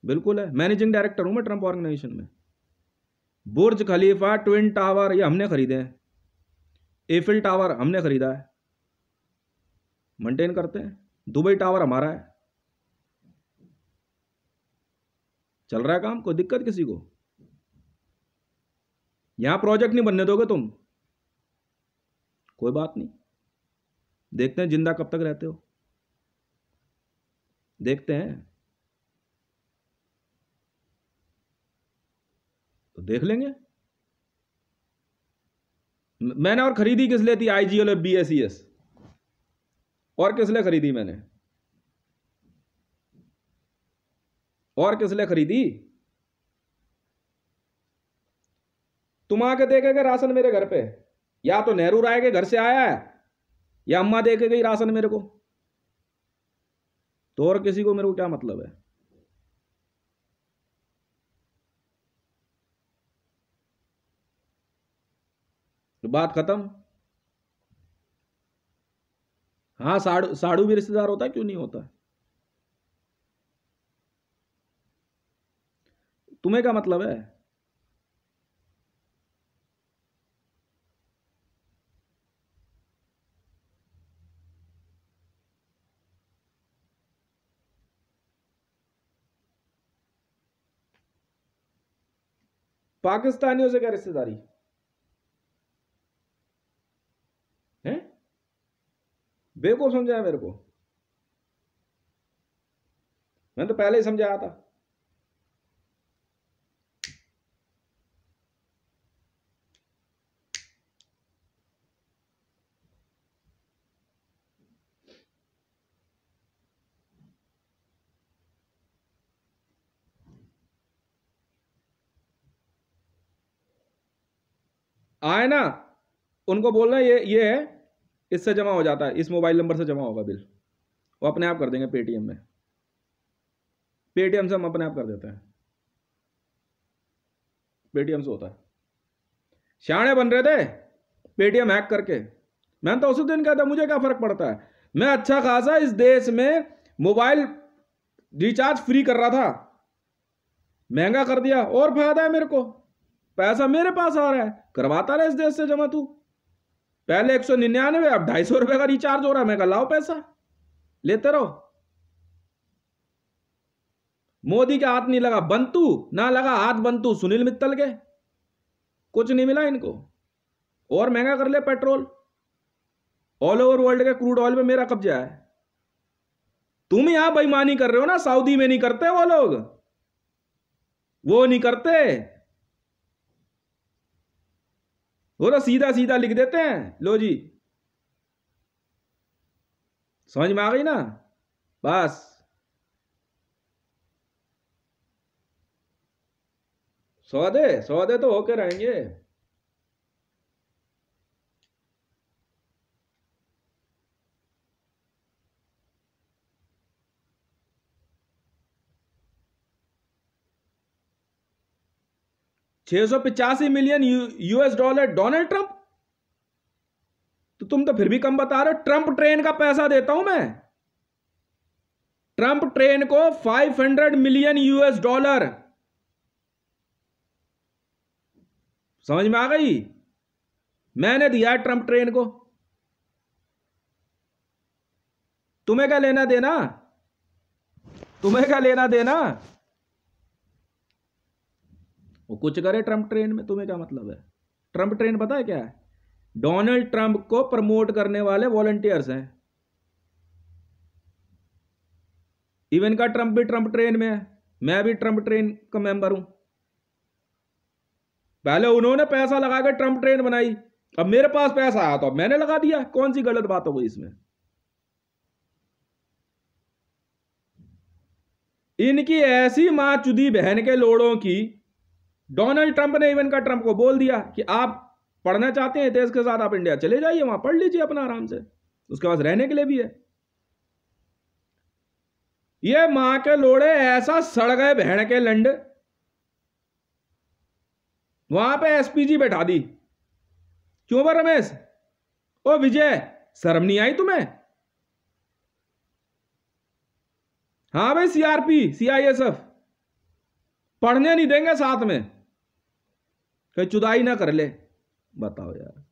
बिल्कुल है, मैनेजिंग डायरेक्टर हूं मैं ट्रंप ऑर्गेनाइजेशन में। बुर्ज खलीफा, ट्विन टावर ये हमने खरीदे हैं, एफिल टावर हमने खरीदा है, मेंटेन करते हैं। दुबई टावर हमारा है, चल रहा है काम, कोई दिक्कत किसी को? यहां प्रोजेक्ट नहीं बनने दोगे तुम, कोई बात नहीं, देखते हैं जिंदा कब तक रहते हो, देखते हैं, तो देख लेंगे। मैंने और खरीदी किस लिए थी IGL और BSES, और किस लिए खरीदी मैंने, और किस लिए खरीदी? तुम आके देखेगे राशन मेरे घर पे, या तो नेहरू राय के घर से आया है या अम्मा दे के गई राशन मेरे को, तो और किसी को मेरे को क्या मतलब है? तो बात खत्म। हाँ, साड़ू भी रिश्तेदार होता है, क्यों नहीं होता? तुम्हें क्या मतलब है? पाकिस्तानियों से क्या रिश्तेदारी है? बेवकूफ समझाया मेरे को, मैंने तो पहले ही समझाया था। आए ना, उनको बोलना ये है, इससे जमा हो जाता है, इस मोबाइल नंबर से जमा होगा बिल, वो अपने आप कर देंगे पेटीएम में। पेटीएम से हम अपने आप कर देते हैं, पेटीएम से होता है। शाणे बन रहे थे पेटीएम हैक करके, मैंने तो उसी दिन कहा था मुझे क्या फर्क पड़ता है, मैं अच्छा खासा इस देश में मोबाइल रिचार्ज फ्री कर रहा था, महंगा कर दिया और फायदा है मेरे को, पैसा मेरे पास आ रहा है, करवाता रहे इस देश से जमा। तू पहले 199, अब 250 रुपए का रिचार्ज हो रहा है, मैं कहा लाओ पैसा लेते रहो। मोदी के हाथ नहीं लगा बंतु, ना लगा हाथ बंतु सुनील मित्तल के, कुछ नहीं मिला इनको, और महंगा कर ले पेट्रोल। ऑल ओवर वर्ल्ड के क्रूड ऑयल में मेरा कब्जा है, तुम यहां बेईमानी कर रहे हो ना, सऊदी में नहीं करते वो लोग, वो नहीं करते, वो तो सीधा सीधा लिख देते हैं। लो जी, समझ में आ गई ना? बस सौदे तो होके रहेंगे। $685 मिलियन डोनाल्ड ट्रंप, तो तुम तो फिर भी कम बता रहे हो। ट्रंप ट्रेन का पैसा देता हूं मैं, ट्रंप ट्रेन को $500 मिलियन। समझ में आ गई? मैंने दिया है ट्रंप ट्रेन को, तुम्हें क्या लेना देना, तुम्हें क्या लेना देना? वो कुछ करे ट्रंप ट्रेन में, तुम्हें क्या मतलब है? ट्रंप ट्रेन पता है क्या है? डोनाल्ड ट्रंप को प्रमोट करने वाले वॉलंटियर्स हैं। इवन का ट्रंप भी ट्रंप ट्रेन में है, मैं भी ट्रंप ट्रेन का मेंबर हूं। पहले उन्होंने पैसा लगा कर ट्रंप ट्रेन बनाई, अब मेरे पास पैसा आया तो अब मैंने लगा दिया। कौन सी गलत बात हो गई इसमें? इनकी ऐसी मां चुदी बहन के लोड़ों की, डोनाल्ड ट्रंप ने इवन का ट्रंप को बोल दिया कि आप पढ़ना चाहते हैं देश के साथ, आप इंडिया चले जाइए, वहां पढ़ लीजिए अपना आराम से, उसके पास रहने के लिए भी है। ये मां के लोड़े ऐसा सड़ गए बहन के लंड, वहां पे एसपीजी बैठा दी। क्यों बा रमेश? ओ विजय, शर्म नहीं आई तुम्हें? हाँ भाई, सीआरपी सीआईएसएफ पढ़ने नहीं देंगे साथ में, कहीं चुदाई ना कर ले। बताओ यार।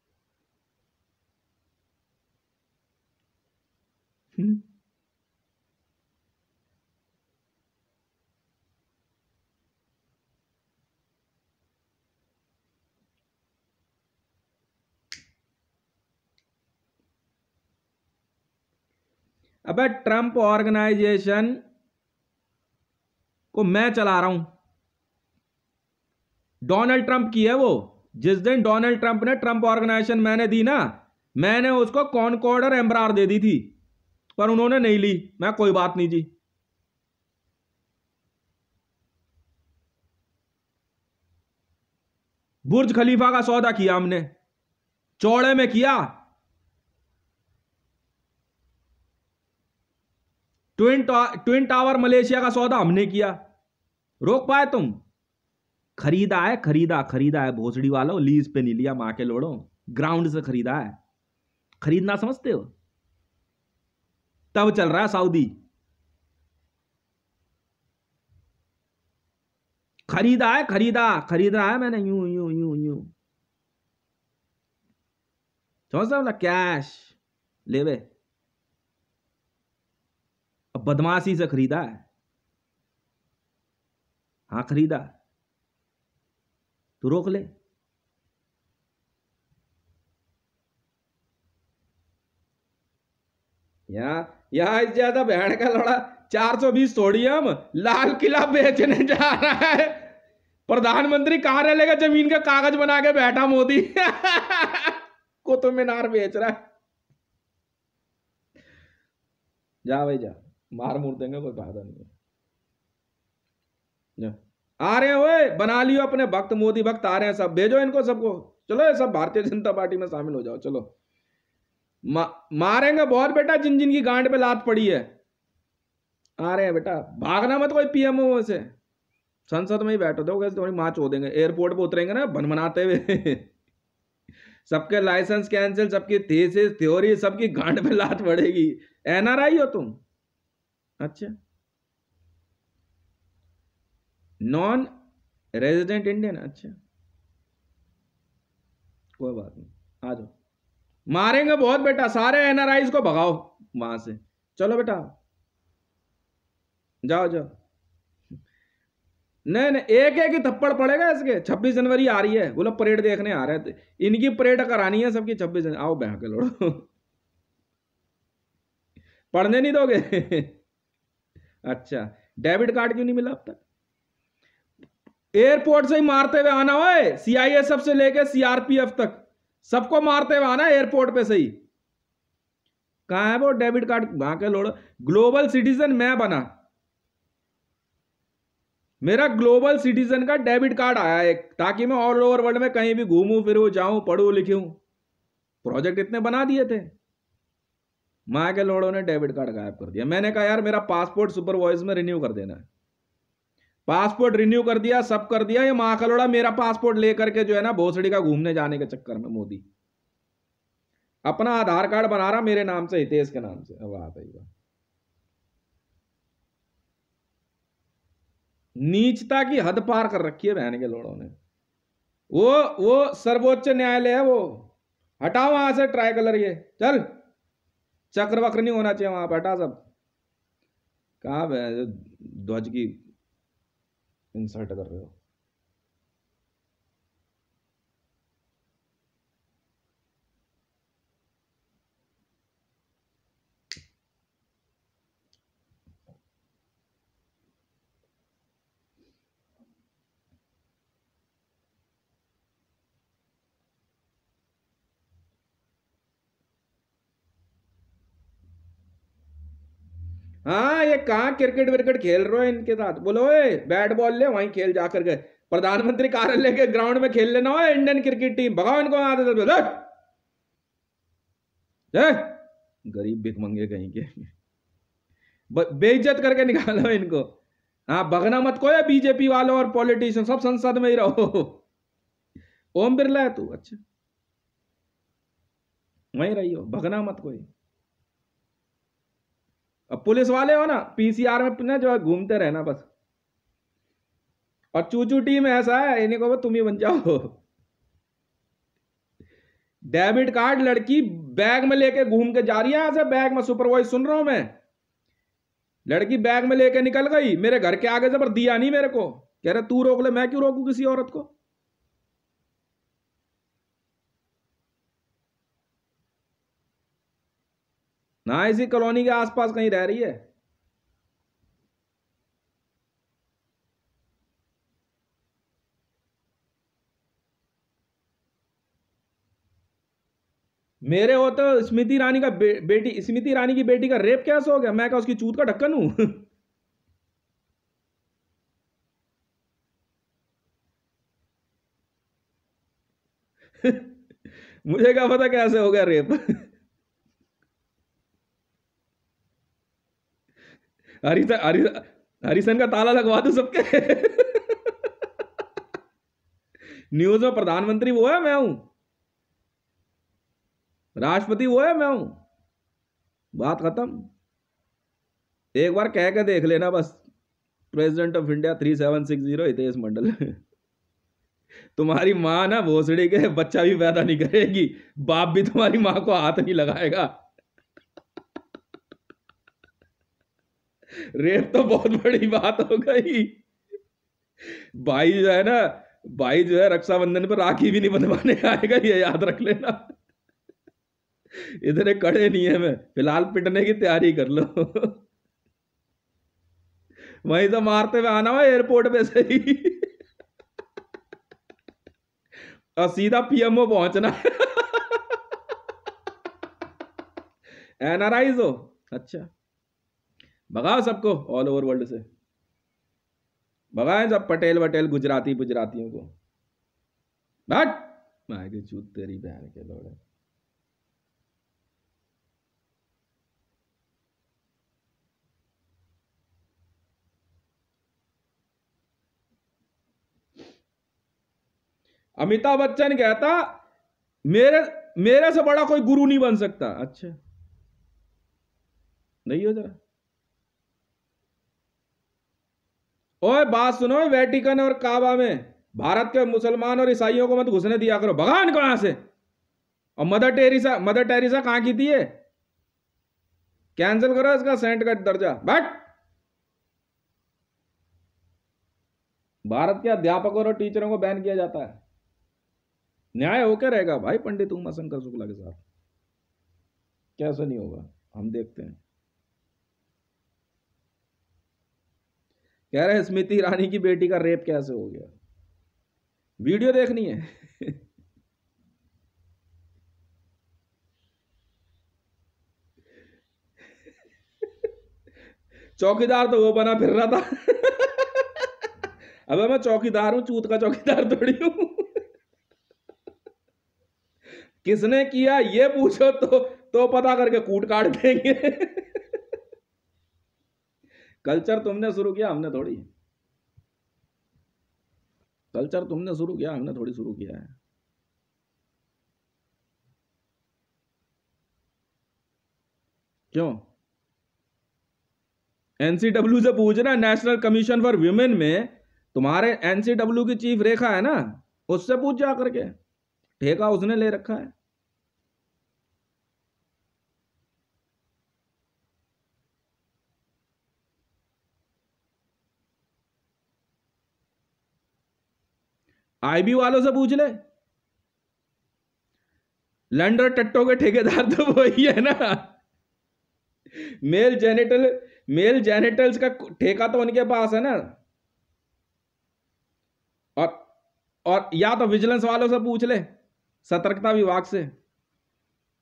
अबे ट्रंप ऑर्गेनाइजेशन को मैं चला रहा हूं, डोनाल्ड ट्रंप की है वो। जिस दिन डोनाल्ड ट्रंप ने ट्रंप ऑर्गेनाइजेशन मैंने दी ना, मैंने उसको कॉनकॉर्ड और एम्बरार दे दी थी, पर उन्होंने नहीं ली। मैं कोई बात नहीं जी। बुर्ज खलीफा का सौदा किया हमने, चौड़े में किया। ट्विन टावर मलेशिया का सौदा हमने किया, रोक पाए तुम? खरीदा है, खरीदा है भोसड़ी वालों, लीज पे नहीं लिया, मां के लोड़ो, ग्राउंड से खरीदा है। खरीदना समझते हो? तब चल रहा है सऊदी। खरीदा है मैंने, यूं यूं यूं यूं, समझता हूं ना, कैश ले वे। अब बदमाशी से खरीदा है। हाँ खरीदा, तू रोक ले। यहाँ इस ज्यादा बहन का लड़ा 420 थोड़ी, हम लाल किला बेचने जा रहा है, प्रधानमंत्री कार्यालय का जमीन का कागज बना के बैठा मोदी कुतुब मीनार बेच रहा है। जा भाई जा, मार मूर देंगे, कोई फायदा नहीं है। जा। आ रहे हैं वे, बना लियो अपने भक्त, मोदी भक्त आ रहे हैं सब, भेजो इनको सबको। चलो ये सब भारतीय जनता पार्टी में शामिल हो जाओ। चलो मारेंगे बहुत बेटा, जिन जिन की गांड पे लात पड़ी है। आ रहे हैं बेटा, भागना मत कोई पीएमओ से, संसद में ही बैठो, देखो कैसे तुम्हारी मां चो देंगे। एयरपोर्ट पे उतरेंगे ना बनमनाते हुए सबके लाइसेंस कैंसिल, सबकी थीसिस थ्योरी, सबकी गांड पे लात पड़ेगी। एनआरआई हो तुम? अच्छा, नॉन रेजिडेंट इंडियन, अच्छा कोई बात नहीं, आ जाओ। मारेंगे बहुत बेटा, सारे एनआरआईज को भगाओ वहां से। चलो बेटा जाओ जाओ। नहीं नहीं, एक एक ही थप्पड़ पड़ेगा इसके। 26 जनवरी आ रही है, वो लोग परेड देखने आ रहे थे, इनकी परेड करानी है सबकी 26 जनवरी। आओ बहन के लोड़ो पढ़ने नहीं दोगे अच्छा, डेबिट कार्ड क्यों नहीं मिला अब तक? एयरपोर्ट से ही मारते हुए आना है, सीआईएसएफ से लेके सीआरपीएफ तक सबको मारते हुए आना एयरपोर्ट पे से ही। कहां है वो डेबिट कार्ड? वहां के लोड़। ग्लोबल सिटीजन मैं बना, मेरा ग्लोबल सिटीजन का डेबिट कार्ड आया है, ताकि मैं ऑल ओवर वर्ल्ड में कहीं भी घूमूं फिरूं जाऊं पढ़ूं लिखूं। प्रोजेक्ट इतने बना दिए थे, मां के लोड़ों ने डेबिट कार्ड गायब कर दिया। मैंने कहा यार मेरा पासपोर्ट सुपर वॉइस में रिन्यू कर देना है। पासपोर्ट रिन्यू कर दिया, सब कर दिया, ये मां का लोड़ा मेरा पासपोर्ट लेकर के जो है ना भोसड़ी का घूमने जाने के चक्कर में मोदी अपना आधार कार्ड बना रहा मेरे नाम से, हितेश के नाम से। अब आता ही नीचता की हद पार कर रखी है बहन के लोड़ों ने। वो सर्वोच्च न्यायालय है, वो हटाओ वहां से ट्राई कलर, ये चल चक्र वक्र नहीं होना चाहिए वहां पर, हटा सब। कहा ध्वज की इंसल्ट कर रहे हो? हाँ, ये कहाँ क्रिकेट विकेट खेल रहे हो इनके साथ? बोलो बैट बॉल ले वहीं खेल जाकर के, प्रधानमंत्री कार्यालय के ग्राउंड में खेल लेना हो इंडियन क्रिकेट टीम। भगाओ इनको आदत, गरीब भिखमंगे कहीं के, बेइज्जत करके निकालो इनको। हाँ, भगना मत को, बीजेपी वालों और पॉलिटिशियन सब संसद में ही रहो। ओम बिरला है तू, अच्छा वहीं रही हो, भगना मत कोई। अब पुलिस वाले हो ना, पीसीआर में ना जो घूमते रहना बस। और चूचू टीम ऐसा है, इन्हीं को तुम ही बन जाओ। डेबिट कार्ड लड़की बैग में लेके घूम के जा रही है, यहां से बैग में, सुपर वॉइस सुन रहा हूं मैं। लड़की बैग में लेके निकल गई, मेरे घर के आगे से, पर दिया नहीं मेरे को। कह रहे तू रोक ले, मैं क्यों रोकू किसी औरत को? ना इसी कॉलोनी के आसपास कहीं रह रही है। मेरे हो तो स्मृति ईरानी का बेटी, स्मृति ईरानी की बेटी का रेप कैसे हो गया? मैं क्या उसकी चूत का ढक्कन हूं? मुझे क्या पता कैसे हो गया रेप? हरिसन का ताला लगवा दो सबके। न्यूज में प्रधानमंत्री वो है, मैं हूं। राष्ट्रपति वो है, मैं हूं। बात खत्म। एक बार कह के देख लेना बस, प्रेसिडेंट ऑफ इंडिया 3760 हितेश मंडल। तुम्हारी मां ना भोसड़ी के बच्चा भी पैदा नहीं करेगी, बाप भी तुम्हारी मां को हाथ नहीं लगाएगा। रेप तो बहुत बड़ी बात हो गई। भाई जो है ना, भाई जो है रक्षाबंधन पर राखी भी नहीं बंधवाने आएगा, ये याद रख लेना। इतने कड़े नहीं है मैं, फिलहाल पिटने की तैयारी कर लो। वहीं तो मारते हुए आना हुआ एयरपोर्ट पे से ही, और सीधा पीएमओ पहुंचना। एनआरआईज हो, अच्छा भगाओ सबको ऑल ओवर वर्ल्ड से, भगाए सब पटेल वटेल गुजराती गुजरातियों को। बट माँ की चूत तेरी बहन के लोड़े। अमिताभ बच्चन कहता मेरे से बड़ा कोई गुरु नहीं बन सकता। अच्छा नहीं हो जरा, ओए बात सुनो, वेटिकन और काबा में भारत के मुसलमान और ईसाइयों को मत घुसने दिया करो, भगा इनको यहां से। और मदर टेरेसा कहां की थी ये? कैंसिल करो इसका सेंट का दर्जा। बट भारत के अध्यापकों और टीचरों को बैन किया जाता है। न्याय होकर रहेगा भाई पंडित उमाशंकर शुक्ला के साथ? कैसे नहीं होगा, हम देखते हैं। कह रहे स्मृति ईरानी की बेटी का रेप कैसे हो गया, वीडियो देखनी है। चौकीदार तो वो बना फिर रहा था। अबे मैं चौकीदार हूं, चूत का चौकीदार थोड़ी हूं। किसने किया ये पूछो तो पता करके कूट काट देंगे। कल्चर तुमने शुरू किया, हमने थोड़ी। कल्चर तुमने शुरू किया, हमने थोड़ी शुरू किया है। क्यों? एनसीडब्ल्यू से पूछना, नेशनल कमीशन फॉर विमेन में तुम्हारे एनसीडब्ल्यू की चीफ रेखा है ना, उससे पूछ जा करके, ठेका उसने ले रखा है। आईबी वालों से पूछ ले, लैंडर टट्टो के ठेकेदार तो वही है ना। मेल जेनिटल्स का ठेका तो उनके पास है ना। और या तो विजिलेंस वालों से पूछ ले, सतर्कता विभाग से,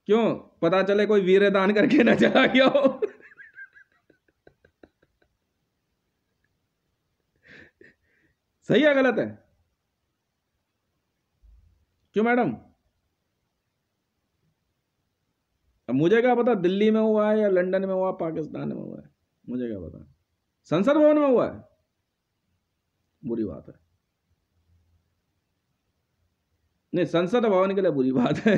क्यों पता चले कोई वीरदान करके ना चला गया हो। सही है गलत है? क्यों मैडम? अब मुझे क्या पता दिल्ली में हुआ है या लंदन में हुआ, पाकिस्तान में हुआ है, मुझे क्या पता। संसद भवन में हुआ है, बुरी बात है। नहीं, संसद भवन के लिए बुरी बात है।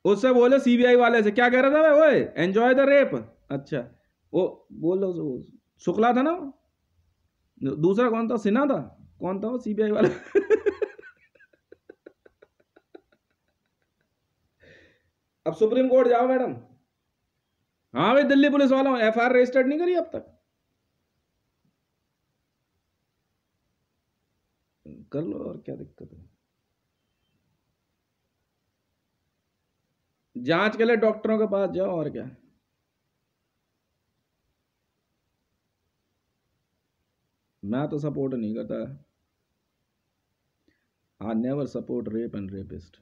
उससे बोले सीबीआई वाले से, क्या कह रहा था वो, एंजॉय द रेप। अच्छा, वो बोलो शुक्ला था ना, दूसरा कौन था, सिन्हा था, कौन था वो सीबीआई वाला? अब सुप्रीम कोर्ट जाओ मैडम। हाँ भाई, दिल्ली पुलिस वालों एफआईआर रजिस्टर्ड नहीं करी अब तक, कर लो, और क्या दिक्कत है। जांच के लिए डॉक्टरों के पास जाओ, और क्या। मैं तो सपोर्ट नहीं करता, I never support rape and rapist.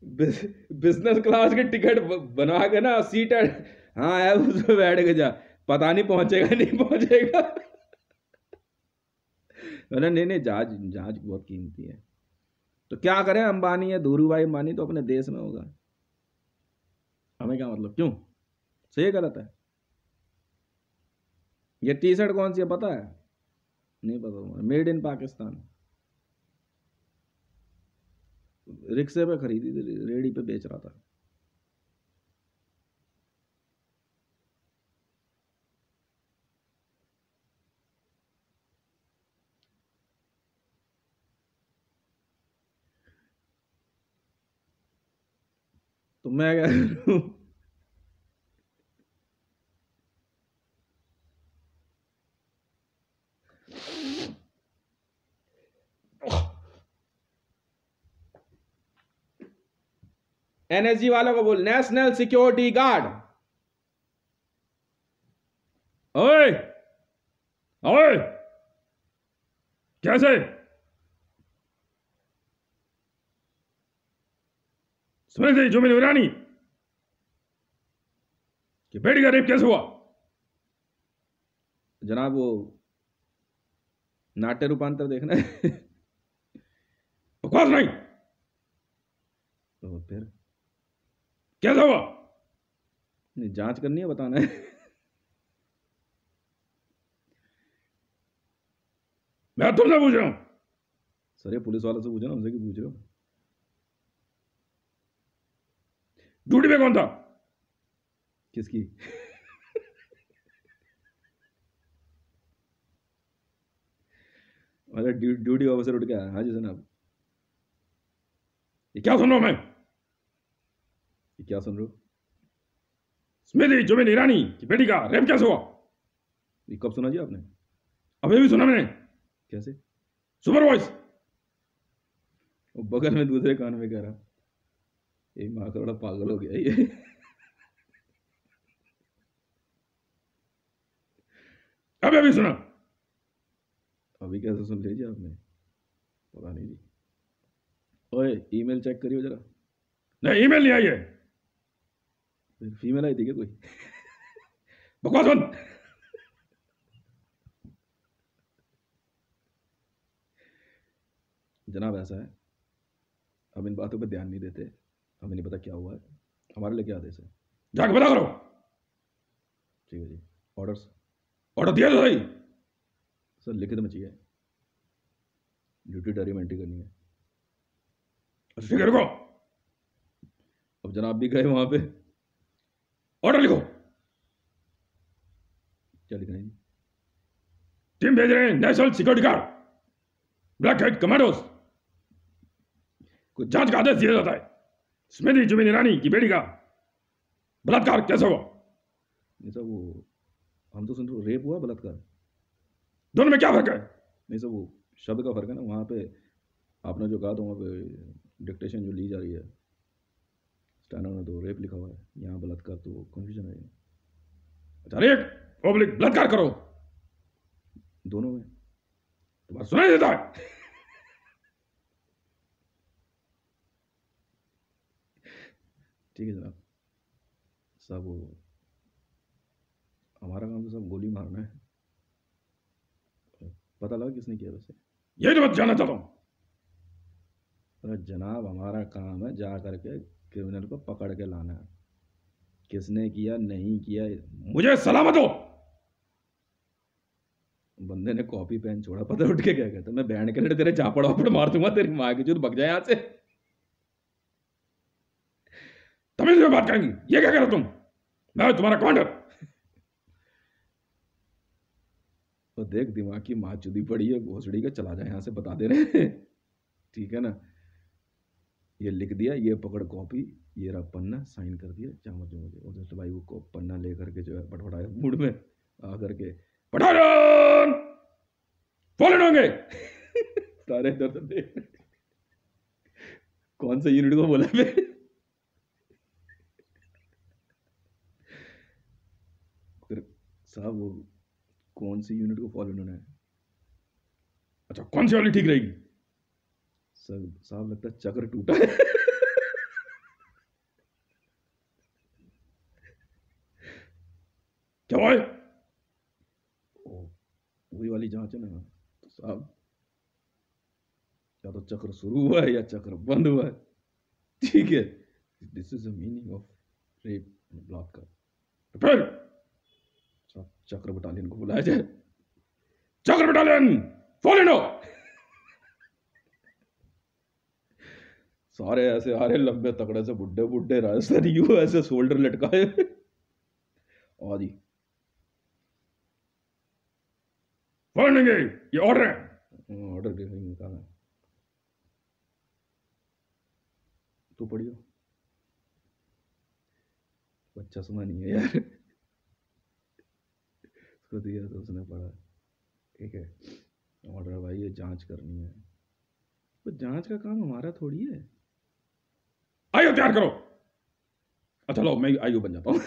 Business class की टिकट बनवा के ना, सीट है, हाँ है, उसमें बैठ के जा, पता नहीं पहुंचेगा नहीं पहुंचेगा। नहीं नहीं, जहाज जहाज बहुत कीमती है। तो क्या करें, अंबानी है, धीरू भाई अंबानी तो अपने देश में होगा, हमें क्या मतलब, क्यों? सही है गलत है? ये टी शर्ट कौन सी है पता है? नहीं पता, मेड इन पाकिस्तान, रिक्शे पे खरीदी थी, रेडी पे बेच रहा था। तो मैं क्या करूं? एनएसजी वालों को बोल, नेशनल सिक्योरिटी गार्ड, ओए ओए, कैसे स्मृति जुबिन ईरानी कि बेटी का रेप कैसे हुआ? जनाब वो नाट्य रूपांतर देखना है। बकवास नहीं, तो फिर कैसा हुआ? नहीं, जांच करनी है, बताना है। मैं तुमसे पूछ रहा हूं। सर ये पुलिस वालों से पूछो ना, हमसे क्यों पूछ रहे हो? ड्यूटी पे कौन था? किसकी? अरे ड्यूटी ऑफिसर उठ के आया, हाँ जी जनाब। ये क्या सुन रहा हूं मैं? ये क्या सुन रहे हो? स्मृति जुबिन ईरानी की बेटी का रेप कैसे हुआ? ये कब सुना जी आपने? अभी भी सुना मैंने। कैसे? Super voice. वो बगल में दूसरे कान में कह रहा, ये माँ का बड़ा पागल हो गया ये। अभी सुना। अभी कैसे सुन लीजिए आपने? पता नहीं जी। ओए ईमेल चेक करियो जरा। नहीं ईमेल नहीं आई है। फीमेल आई थी क्या कोई? बकवास बंद। जनाब ऐसा है, हम इन बातों पर ध्यान नहीं देते, हमें नहीं पता क्या हुआ है, हमारे लिए क्या आदेश है? जाके पता करो। ठीक है जी। ऑर्डर दिया तो सही सर, लिखित में चाहिए, ड्यूटी डायरी में एंट्री करनी है। अच्छा ठीक है रुको। अब जनाब भी गए वहां पे, ऑर्डर लिखो। क्या लिखना है? टीम भेज रहे हैं national security guard, black head commandos को जांच का आदेश दिया जाता है। स्मृति जुबिन ईरानी की बेटी का बलात्कार कैसे हुआ? नहीं सर वो हम तो सुन रहे रेप हुआ, बलात्कार दोनों में क्या फर्क है? नहीं सर वो शब्द का फर्क है ना, वहां पे आपने जो कहा था वहां पे डिक्टेशन जो ली जा रही है स्टैनो में तो रेप लिखा हुआ है, यहाँ बलात्कार, तो कंफ्यूजन है। अच्छा रेप पब्लिक बलात्कार करो दोनों में तुम्हारा सुनाई देता है? ठीक है जनाब साहब, वो हमारा काम तो सब गोली मारना है, पता लगा किसने किया वैसे? यही तो मैं जानना चाहता हूँ। अरे जनाब हमारा काम है जा करके क्रिमिनल को पकड़ के लाना, किसने किया नहीं किया मुझे सलामत हो। बंदे ने कॉपी पेन छोड़ा, पता उठ के क्या कहता, मैं बैंड के लिए तेरे चापड़ वापड़ मार दूंगा, तेरी माँ की चूत भग जाए यहाँ से। तमीज में बात करेंगी, ये क्या कह रहे तुम? मैं तुम्हारा कमांडर। तो देख दिमाग की माँ चुदी पड़ी है भोसड़ी का, चला जाए यहाँ से, बता दे रहे हैं ठीक है ना? ये लिख दिया, ये पकड़ कॉपी, ये रहा पन्ना, साइन कर दिया, चामच मुझे उधर से भाई वो पन्ना लेकर के जो है पटपटाया मूड में आकर के, पठान फॉलन होंगे सारे इधर देख कौन से यूनिट को बोला मैं? साहब वो कौन सी यूनिट को फॉलो होना है? अच्छा कौन सी वाली ठीक रहेगी? सर साहब लगता है चक्र टूटा है क्या हुआ है? वही वाली जांच है ना तो साहब, या तो चक्र शुरू हुआ है या चक्र बंद हुआ है। ठीक है, this is the meaning of rape and बलात्कार। फिर चक्र बटालियन को बुलाया जाए। चक्र बटालियन फॉलो हो। सारे ऐसे आ रहे लंबे तगड़े से बुड्ढे बुड्ढे राजस्थानी यू ऐसे शोल्डर लटकाए और जी फॉलो ये ऑर्डर है। ऑर्डर निकाला तो पढ़ियो, बच्चा चश्मा नहीं है यार उसको दिया तो उसने पढ़ा। ठीक है ऑर्डर भाई, ये जांच करनी है, तो जांच का काम हमारा थोड़ी है। आयु तैयार करो। अच्छा लो मैं आयु बन जाता हूं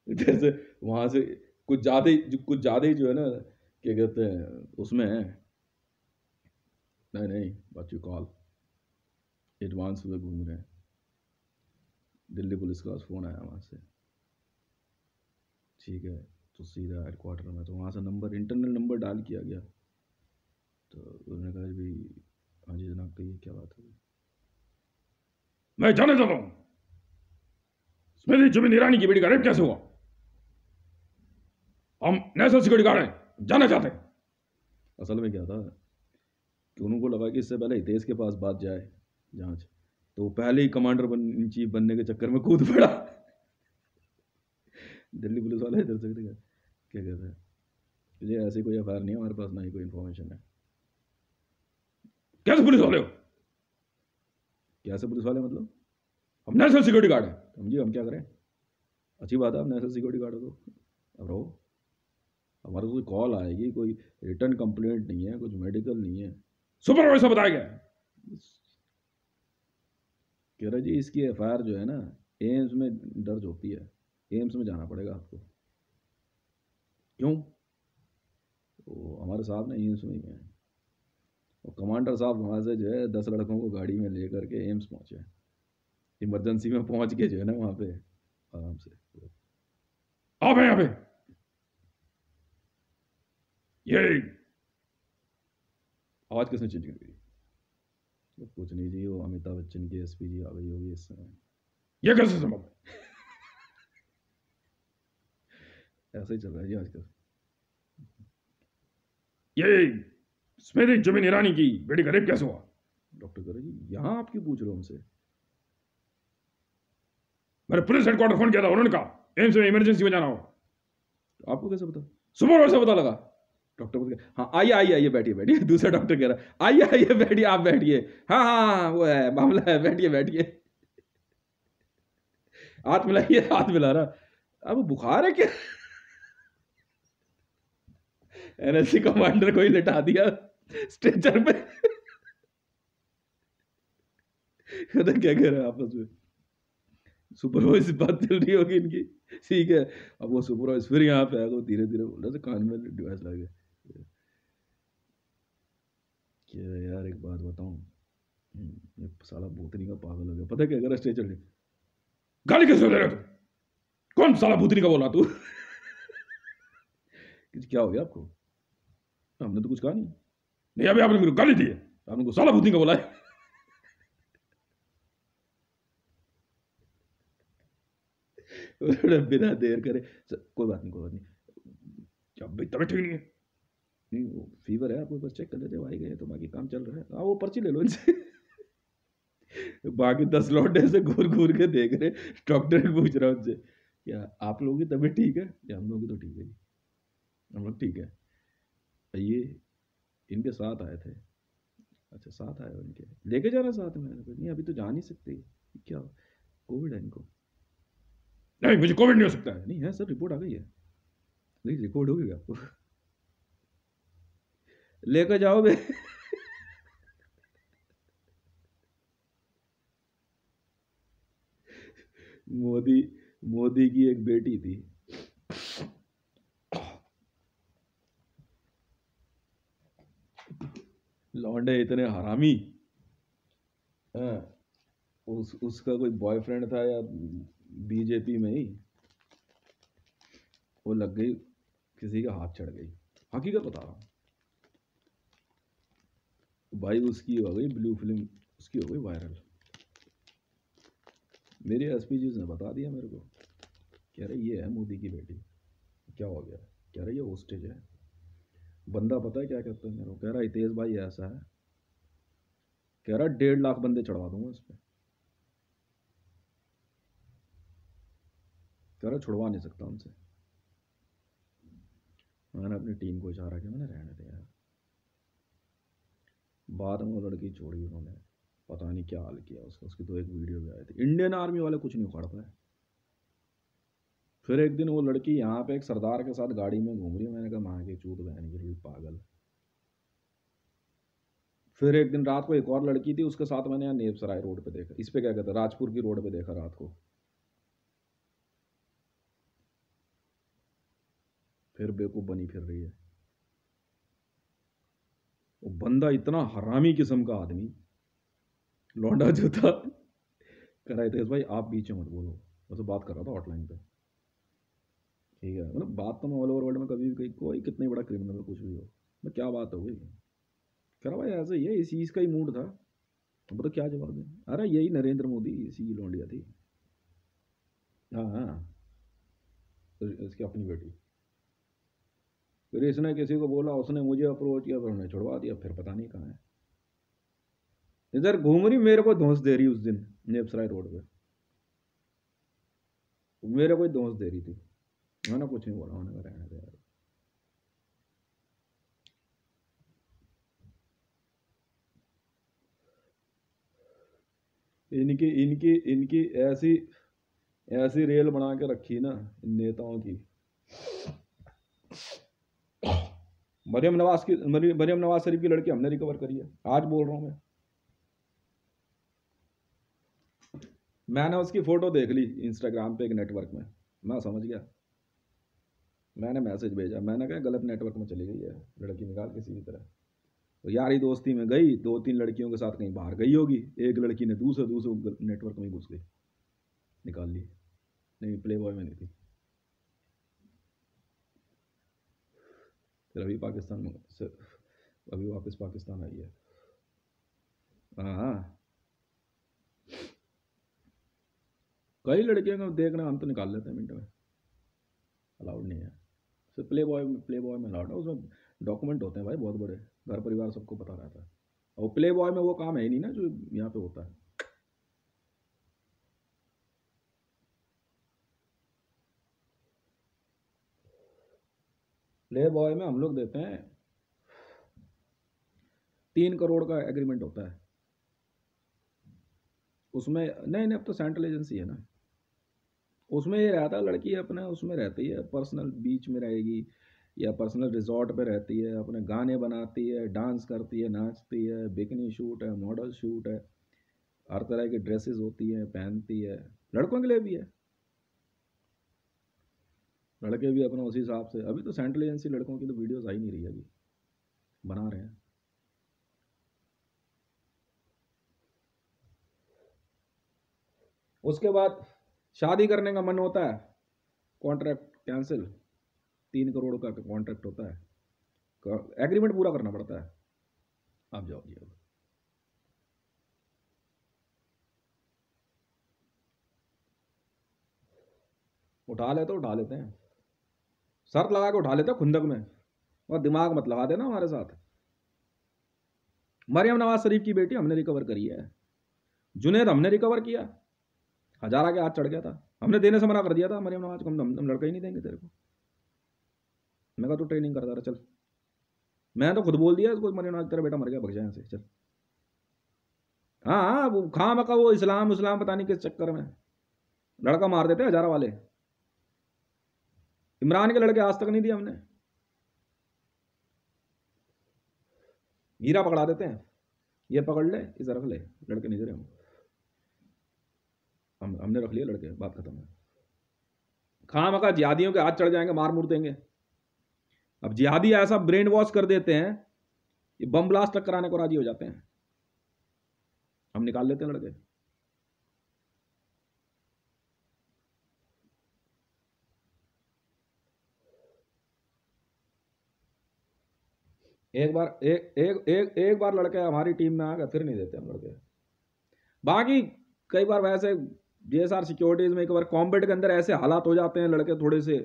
जैसे वहां से कुछ ज्यादा ही जो है ना क्या कहते हैं उसमें, नहीं व्हाट यू कॉल एडवांस में घूम रहे हैं। दिल्ली पुलिस का फोन आया वहां से, ठीक है तो सीधा हेडक्वार्टर में, तो वहां से नंबर इंटरनल नंबर डाल किया गया, तो उन्होंने कहा भाई हाँ जी जनाब कहिए क्या बात है? मैं जानना चाहता हूँ स्मृति जुबिन ईरानी की बेटी का रेप कैसे हुआ? हम नेशनल सिक्योरिटी गार्ड हैं, जानना चाहते हैं। असल में क्या था कि उनको लगा कि इससे पहले हितेश के पास बात जाए जांच, तो पहले ही कमांडर इन चीफ बनने के चक्कर में कूद पड़ा दिल्ली पुलिस वाले इधर से क्या कहते हैं, मुझे ऐसी कोई एफआईआर नहीं है हमारे पास, ना ही कोई इन्फॉर्मेशन है। कैसे पुलिस वाले हो? कैसे पुलिस वाले मतलब? हम नेशनल सिक्योरिटी गार्ड है। हम जी हम क्या करें? अच्छी बात है, आप नेशनल सिक्योरिटी गार्ड हो तो अब रहो। हमारे कोई कॉल आएगी, कोई रिटर्न कंप्लेंट नहीं है, कुछ मेडिकल नहीं है, सुपरवाइजर बताया गया कह रहा जी इसकी एफआईआर जो है ना एम्स में दर्ज होती है, एम्स में जाना पड़ेगा आपको। क्यों? तो हमारे साहब ने एम्स में ही है, और कमांडर साहब वहाँ से जो है 10 लड़कों को गाड़ी में ले करके एम्स पहुँचे, इमरजेंसी में पहुँच के जो है ना वहाँ पे आराम से आप हैं यहाँ पे, ये आवाज किसने चेंज कर दी? कुछ नहीं जी, वो अमिताभ बच्चन की एसपी जी आ गई होगी इस समय। ये कैसे संभव है? ऐसा ही चल रहा है जी आजकल। ये स्मृति जमीन ईरानी की बेटी का रेप कैसे हुआ? डॉक्टर कह रहे जी यहाँ आप क्यों पूछ रहे हो हमसे? मैंने पुलिस हेडक्वार्टर फोन किया था, उन्होंने कहा एम्स में इमरजेंसी में जाना हो। आपको कैसे पता? सुबह से पता लगा। डॉक्टर बोल गया हाँ आइए आइए आइए बैठिए बैठिए। दूसरा डॉक्टर कह रहा आइए आइए बैठिए, आप बैठिए, हाँ हाँ हाँ वो है मामला है, बैठिए बैठिए। हाथ मिलाइए, हाथ मिला रहा। अब बुखार है क्या? एनएससी कमांडर को ही लिटा दिया स्ट्रेचर पे। तो क्या कह रहे हैं आपस में? सुपरवाइज बात चल रही होगी इनकी, ठीक है। अब वो सुपरवाइज फिर यहाँ पे आएगा, धीरे धीरे बोल रहे थे कान में डिवाइस लगे। क्या यार एक बात बताऊं, ये साला भूतनी का पागल हो गया। पता है क्या अगर स्टेज चल गाली कैसे दे रहे तू? कौन साला भूतनी का बोला तू? क्या हो गया आपको? हमने तो कुछ कहा नहीं। नहीं अभी आपने मेरे को गाली दी है, आपने को साला भूतनी का बोला है। बिना देर करे कोई बात नहीं कोई बात नहीं, क्या भाई तबीयत ठीक नहीं है? नहीं वो फीवर है, आपको बस चेक कर लेते हो, आई गए तो बाकी काम चल रहा है। हाँ वो पर्ची ले लो इनसे। बाकी 10 लौटे से घूर घूर के देख रहे, डॉक्टर पूछ रहा उनसे क्या आप लोगों की तबीयत ठीक है? या हम लोग की तो ठीक है जी, हम लोग ठीक है। ये इनके साथ आए थे। अच्छा साथ आए उनके, लेके जाना साथ में? नहीं अभी तो जा नहीं सकते, क्या कोविड है इनको? नहीं मुझे कोविड नहीं हो सकता है। नहीं है सर, रिपोर्ट आ गई है। नहीं रिपोर्ट हो गई आपको, लेकर जाओगे? मोदी मोदी की एक बेटी थी, लौंडे इतने हरामी। हाँ, उसका कोई बॉयफ्रेंड था या बीजेपी में ही, वो लग गई, किसी का हाथ चढ़ गई। हकीकत बता रहा हूँ भाई, उसकी हो गई ब्लू फिल्म, उसकी हो गई वायरल। मेरे एसपी जी ने बता दिया मेरे को, कह रहे ये है मोदी की बेटी। क्या हो गया? कह रहे ये होस्टेज है। बंदा पता है क्या कहता है मेरे को? कह रहा हितेश भाई ऐसा है, कह रहा 1.5 लाख बंदे चढ़वा दूंगा इस पर। कह रहा छुड़वा नहीं सकता उनसे। मैंने अपनी टीम को इशारा किया, मैंने रहने दे यार। बाद में वो लड़की छोड़ी उन्होंने, पता नहीं क्या हाल किया उसका। उसकी तो एक वीडियो भी आई थी। इंडियन आर्मी वाले कुछ नहीं उखाड़ पाए। फिर एक दिन वो लड़की यहाँ पे एक सरदार के साथ गाड़ी में घूम रही है। मैंने कहा माँ की चूत बहन की पागल। फिर एक दिन रात को एक और लड़की थी, उसके साथ मैंने यहाँ नेपसराय रोड पे देखा, इस पे क्या कहते हैं राजपुर की रोड पे देखा रात को। फिर बेवकूफ बनी फिर रही है। वो बंदा इतना हरामी किस्म का आदमी, लौंडा जो था, कह रहे थे भाई आप बीच में मत बोलो, मैं तो बात कर रहा था हॉटलाइन पे, ठीक है। मतलब बात तो मैं ऑल ओवर वर्ल्ड में कभी भी कोई कितना बड़ा क्रिमिनल हो कुछ भी हो, मैं क्या बात हो गई? कह रहा भाई ऐसे ही है, इसी इसका ही मूड था। तो क्या जवाब दें? अरे यही नरेंद्र मोदी इसी की लौंडिया थी। हाँ हाँ, तो इसकी अपनी बेटी। फिर इसने किसी को बोला, उसने मुझे अप्रोच किया, फिर उन्हें छुड़वा दिया। फिर पता नहीं कहाँ है, इधर घूम रही, मेरे को धौंस दे रही उस दिन नेपसराय रोड पे, मेरे को धौंस दे रही थी। मैंने कुछ नहीं बोला, मैंने कहा रहने दे यार। इनकी इनकी इनकी ऐसी ऐसी रेल बना के रखी ना इन नेताओं की। मरियम नवाज शरीफ की लड़की हमने रिकवर करी है, आज बोल रहा हूँ मैंने उसकी फोटो देख ली इंस्टाग्राम पे एक नेटवर्क में, मैं समझ गया। मैंने मैसेज भेजा, मैंने कहा गलत नेटवर्क में चली गई है लड़की, निकाल किसी भी तरह। तो यारी दोस्ती में गई, 2-3 लड़कियों के साथ कहीं बाहर गई होगी, एक लड़की ने दूसरे नेटवर्क में घुस गई, निकाल ली। नहीं, प्ले बॉय में नहीं थी। फिर अभी पाकिस्तान में अभी वापस पाकिस्तान आई है। हाँ, कई लड़कियों को देखना हम तो निकाल लेते हैं मिनट में, अलाउड नहीं है। सिर्फ प्ले बॉय में अलाउड है, उसमें डॉक्यूमेंट होते हैं भाई बहुत बड़े, घर परिवार सबको पता रहता है। और प्ले बॉय में वो काम है ही नहीं ना जो यहाँ पे होता है। प्ले बॉय में हम लोग देते हैं 3 करोड़ का एग्रीमेंट होता है उसमें। नहीं, अब तो सेंट्रल एजेंसी है ना, उसमें ये रहता है लड़की अपने उसमें रहती है, पर्सनल बीच में रहेगी या पर्सनल रिजॉर्ट पे रहती है, अपने गाने बनाती है, डांस करती है, नाचती है, बिकनी शूट है, मॉडल शूट है, हर तरह की ड्रेसेस होती हैं, पहनती है। लड़कों के लिए भी है, लड़के भी अपना उसी हिसाब से। अभी तो सेंट्रल एजेंसी लड़कों की तो वीडियोस आ ही नहीं रही, अभी बना रहे हैं। उसके बाद शादी करने का मन होता है, कॉन्ट्रैक्ट कैंसिल, 3 करोड़ का कॉन्ट्रैक्ट होता है, एग्रीमेंट पूरा करना पड़ता है। आप जाओ जी, अब उठा ले तो उठा लेते हैं, शर्त लगा के उठा लेते हैं खुंदक में, और दिमाग मत लगा देना हमारे साथ। मरियम नवाज शरीफ की बेटी हमने रिकवर करी है, जुनैद हमने रिकवर किया, हजारा के हाथ चढ़ गया था, हमने देने से मना कर दिया था मरियम नवाज को, हम लड़का ही नहीं देंगे तेरे को। मैं कहा तू ट्रेनिंग करता रहा, चल। मैं तो खुद बोल दिया इसको, मरियम नवाज तेरा बेटा मर गया, भग जाए से, चल। हाँ, वो खामखा वो इस्लाम पता नहीं किस चक्कर में लड़का मार देते हजारा वाले। इमरान के लड़के आज तक नहीं दिए हमने, हीरा पकड़ा देते हैं, ये पकड़ ले इसे रख ले, लड़के नहीं दे रहे हमने रख लिया लड़के, बात खत्म है। खामखा जिहादियों के हाथ चढ़ जाएंगे, मार मुर देंगे। अब जिहादी ऐसा ब्रेन वॉश कर देते हैं, ये बम ब्लास्ट तक कराने को राजी हो जाते हैं, हम निकाल लेते हैं लड़के। एक बार लड़के हमारी टीम में आ गए, फिर नहीं देते हम लड़के। बाकी कई बार वैसे जेएसआर सिक्योरिटीज में एक बार कॉम्बैट के अंदर ऐसे हालात हो जाते हैं, लड़के थोड़े से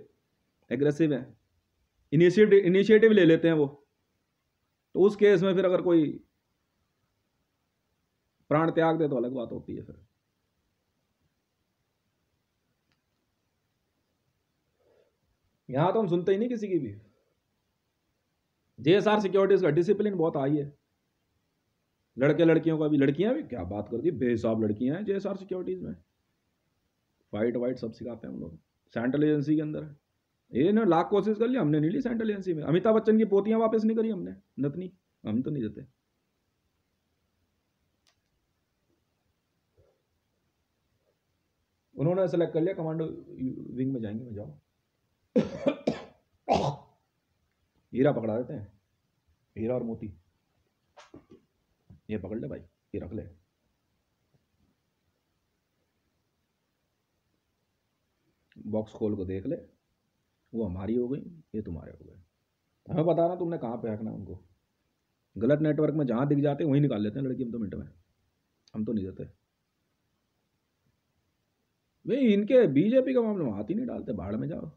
एग्रेसिव हैं, इनिशिएटिव ले लेते हैं वो, तो उस केस में फिर अगर कोई प्राण त्याग दे तो अलग बात होती है। फिर यहां तो हम सुनते ही नहीं किसी की भी। जेएसआर सिक्योरिटीज का डिसिप्लिन बहुत हाई है, लड़के लड़कियों का भी, लड़कियां भी क्या बात करती है, बेहिसाब लड़कियां हैं जेएसआर सिक्योरिटीज में, फाइट वाइट सब सिखाते हैं हम लोग सेंट्रल एजेंसी के अंदर। ये ना लाख कोशिश कर लिया, हमने नहीं ली सेंट्रल एजेंसी में। अमिताभ बच्चन की पोतियां वापस नहीं करी हमने, नतनी, हम तो नहीं देते। उन्होंने सेलेक्ट कर लिया कमांडो विंग में जाएंगे, में जाओ। हीरा पकड़ा देते हैं, हीरा और मोती, ये पकड़ ले भाई, ये रख ले। बॉक्स खोल को देख ले, वो हमारी हो गई, ये तुम्हारे हो गए। हमें पता ना तुमने कहाँ पे फेंकना उनको। गलत नेटवर्क में जहाँ दिख जाते हैं वहीं निकाल लेते हैं लड़की, हम तो मिनट में, हम तो नहीं देते भाई। इनके बीजेपी का मामले में हाथ ही नहीं डालते, भाड़ में जाओ।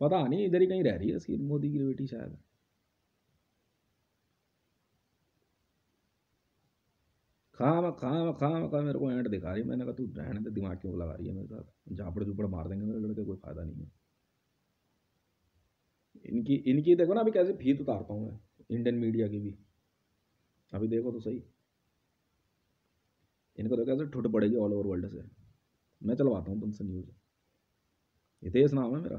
पता नहीं इधर ही कहीं रह रही है इसकी मोदी की बेटी शायद। खा मेरे को एंड दिखा रही है। मैंने कहा तू रहने दे, दिमाग क्यों लगा रही है मेरे साथ, झापड़ झुपड़ मार देंगे मेरे लड़के, कोई फायदा नहीं है। इनकी इनकी देखो ना अभी कैसे फीत उतारता हूँ मैं, इंडियन मीडिया की भी। अभी देखो तो सही, इनको देखो कैसे ठुट पड़ेगी ऑल ओवर वर्ल्ड से। मैं चलवाता हूँ तुमसे न्यूज़। हितेश नाम है मेरा।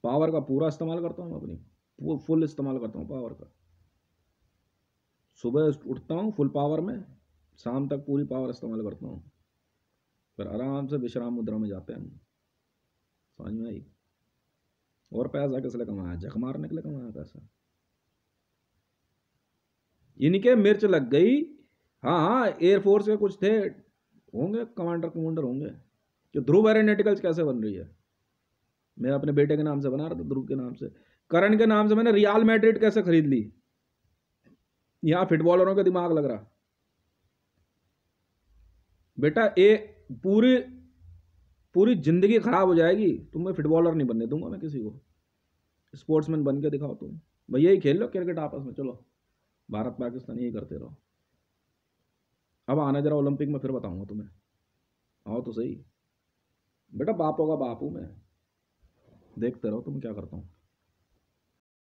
पावर का पूरा इस्तेमाल करता हूँ, अपनी फुल इस्तेमाल करता हूँ पावर का। सुबह उठता हूँ फुल पावर में, शाम तक पूरी पावर इस्तेमाल करता हूँ, फिर आराम से विश्राम मुद्रा में जाते हैं हम। समझ में आई? और पैसा किस लिए कमाया? जख मारने के लिए कमाया पैसा। इनके मिर्च लग गई। हाँ एयरफोर्स के कुछ थे, होंगे कमांडर कमांडर होंगे। कि ध्रुव एरोनॉटिकल्स कैसे बन रही है? मैं अपने बेटे के नाम से बना रहा था, ध्रुव के नाम से। करण के नाम से मैंने रियल मैड्रिड कैसे खरीद ली? यहां फुटबॉलरों का दिमाग लग रहा। बेटा पूरी पूरी जिंदगी खराब हो जाएगी, तुम्हें फुटबॉलर नहीं बनने दूंगा मैं किसी को। स्पोर्ट्समैन बन के दिखाओ तुम, भैया ही खेल लो क्रिकेट आपस में, चलो भारत पाकिस्तान यही करते रहो। अब आना जरा ओलंपिक में, फिर बताऊंगा तुम्हें। आओ तो सही बेटा, बापों का बाप हूं मैं, देखते रहो तुम क्या करता हूँ।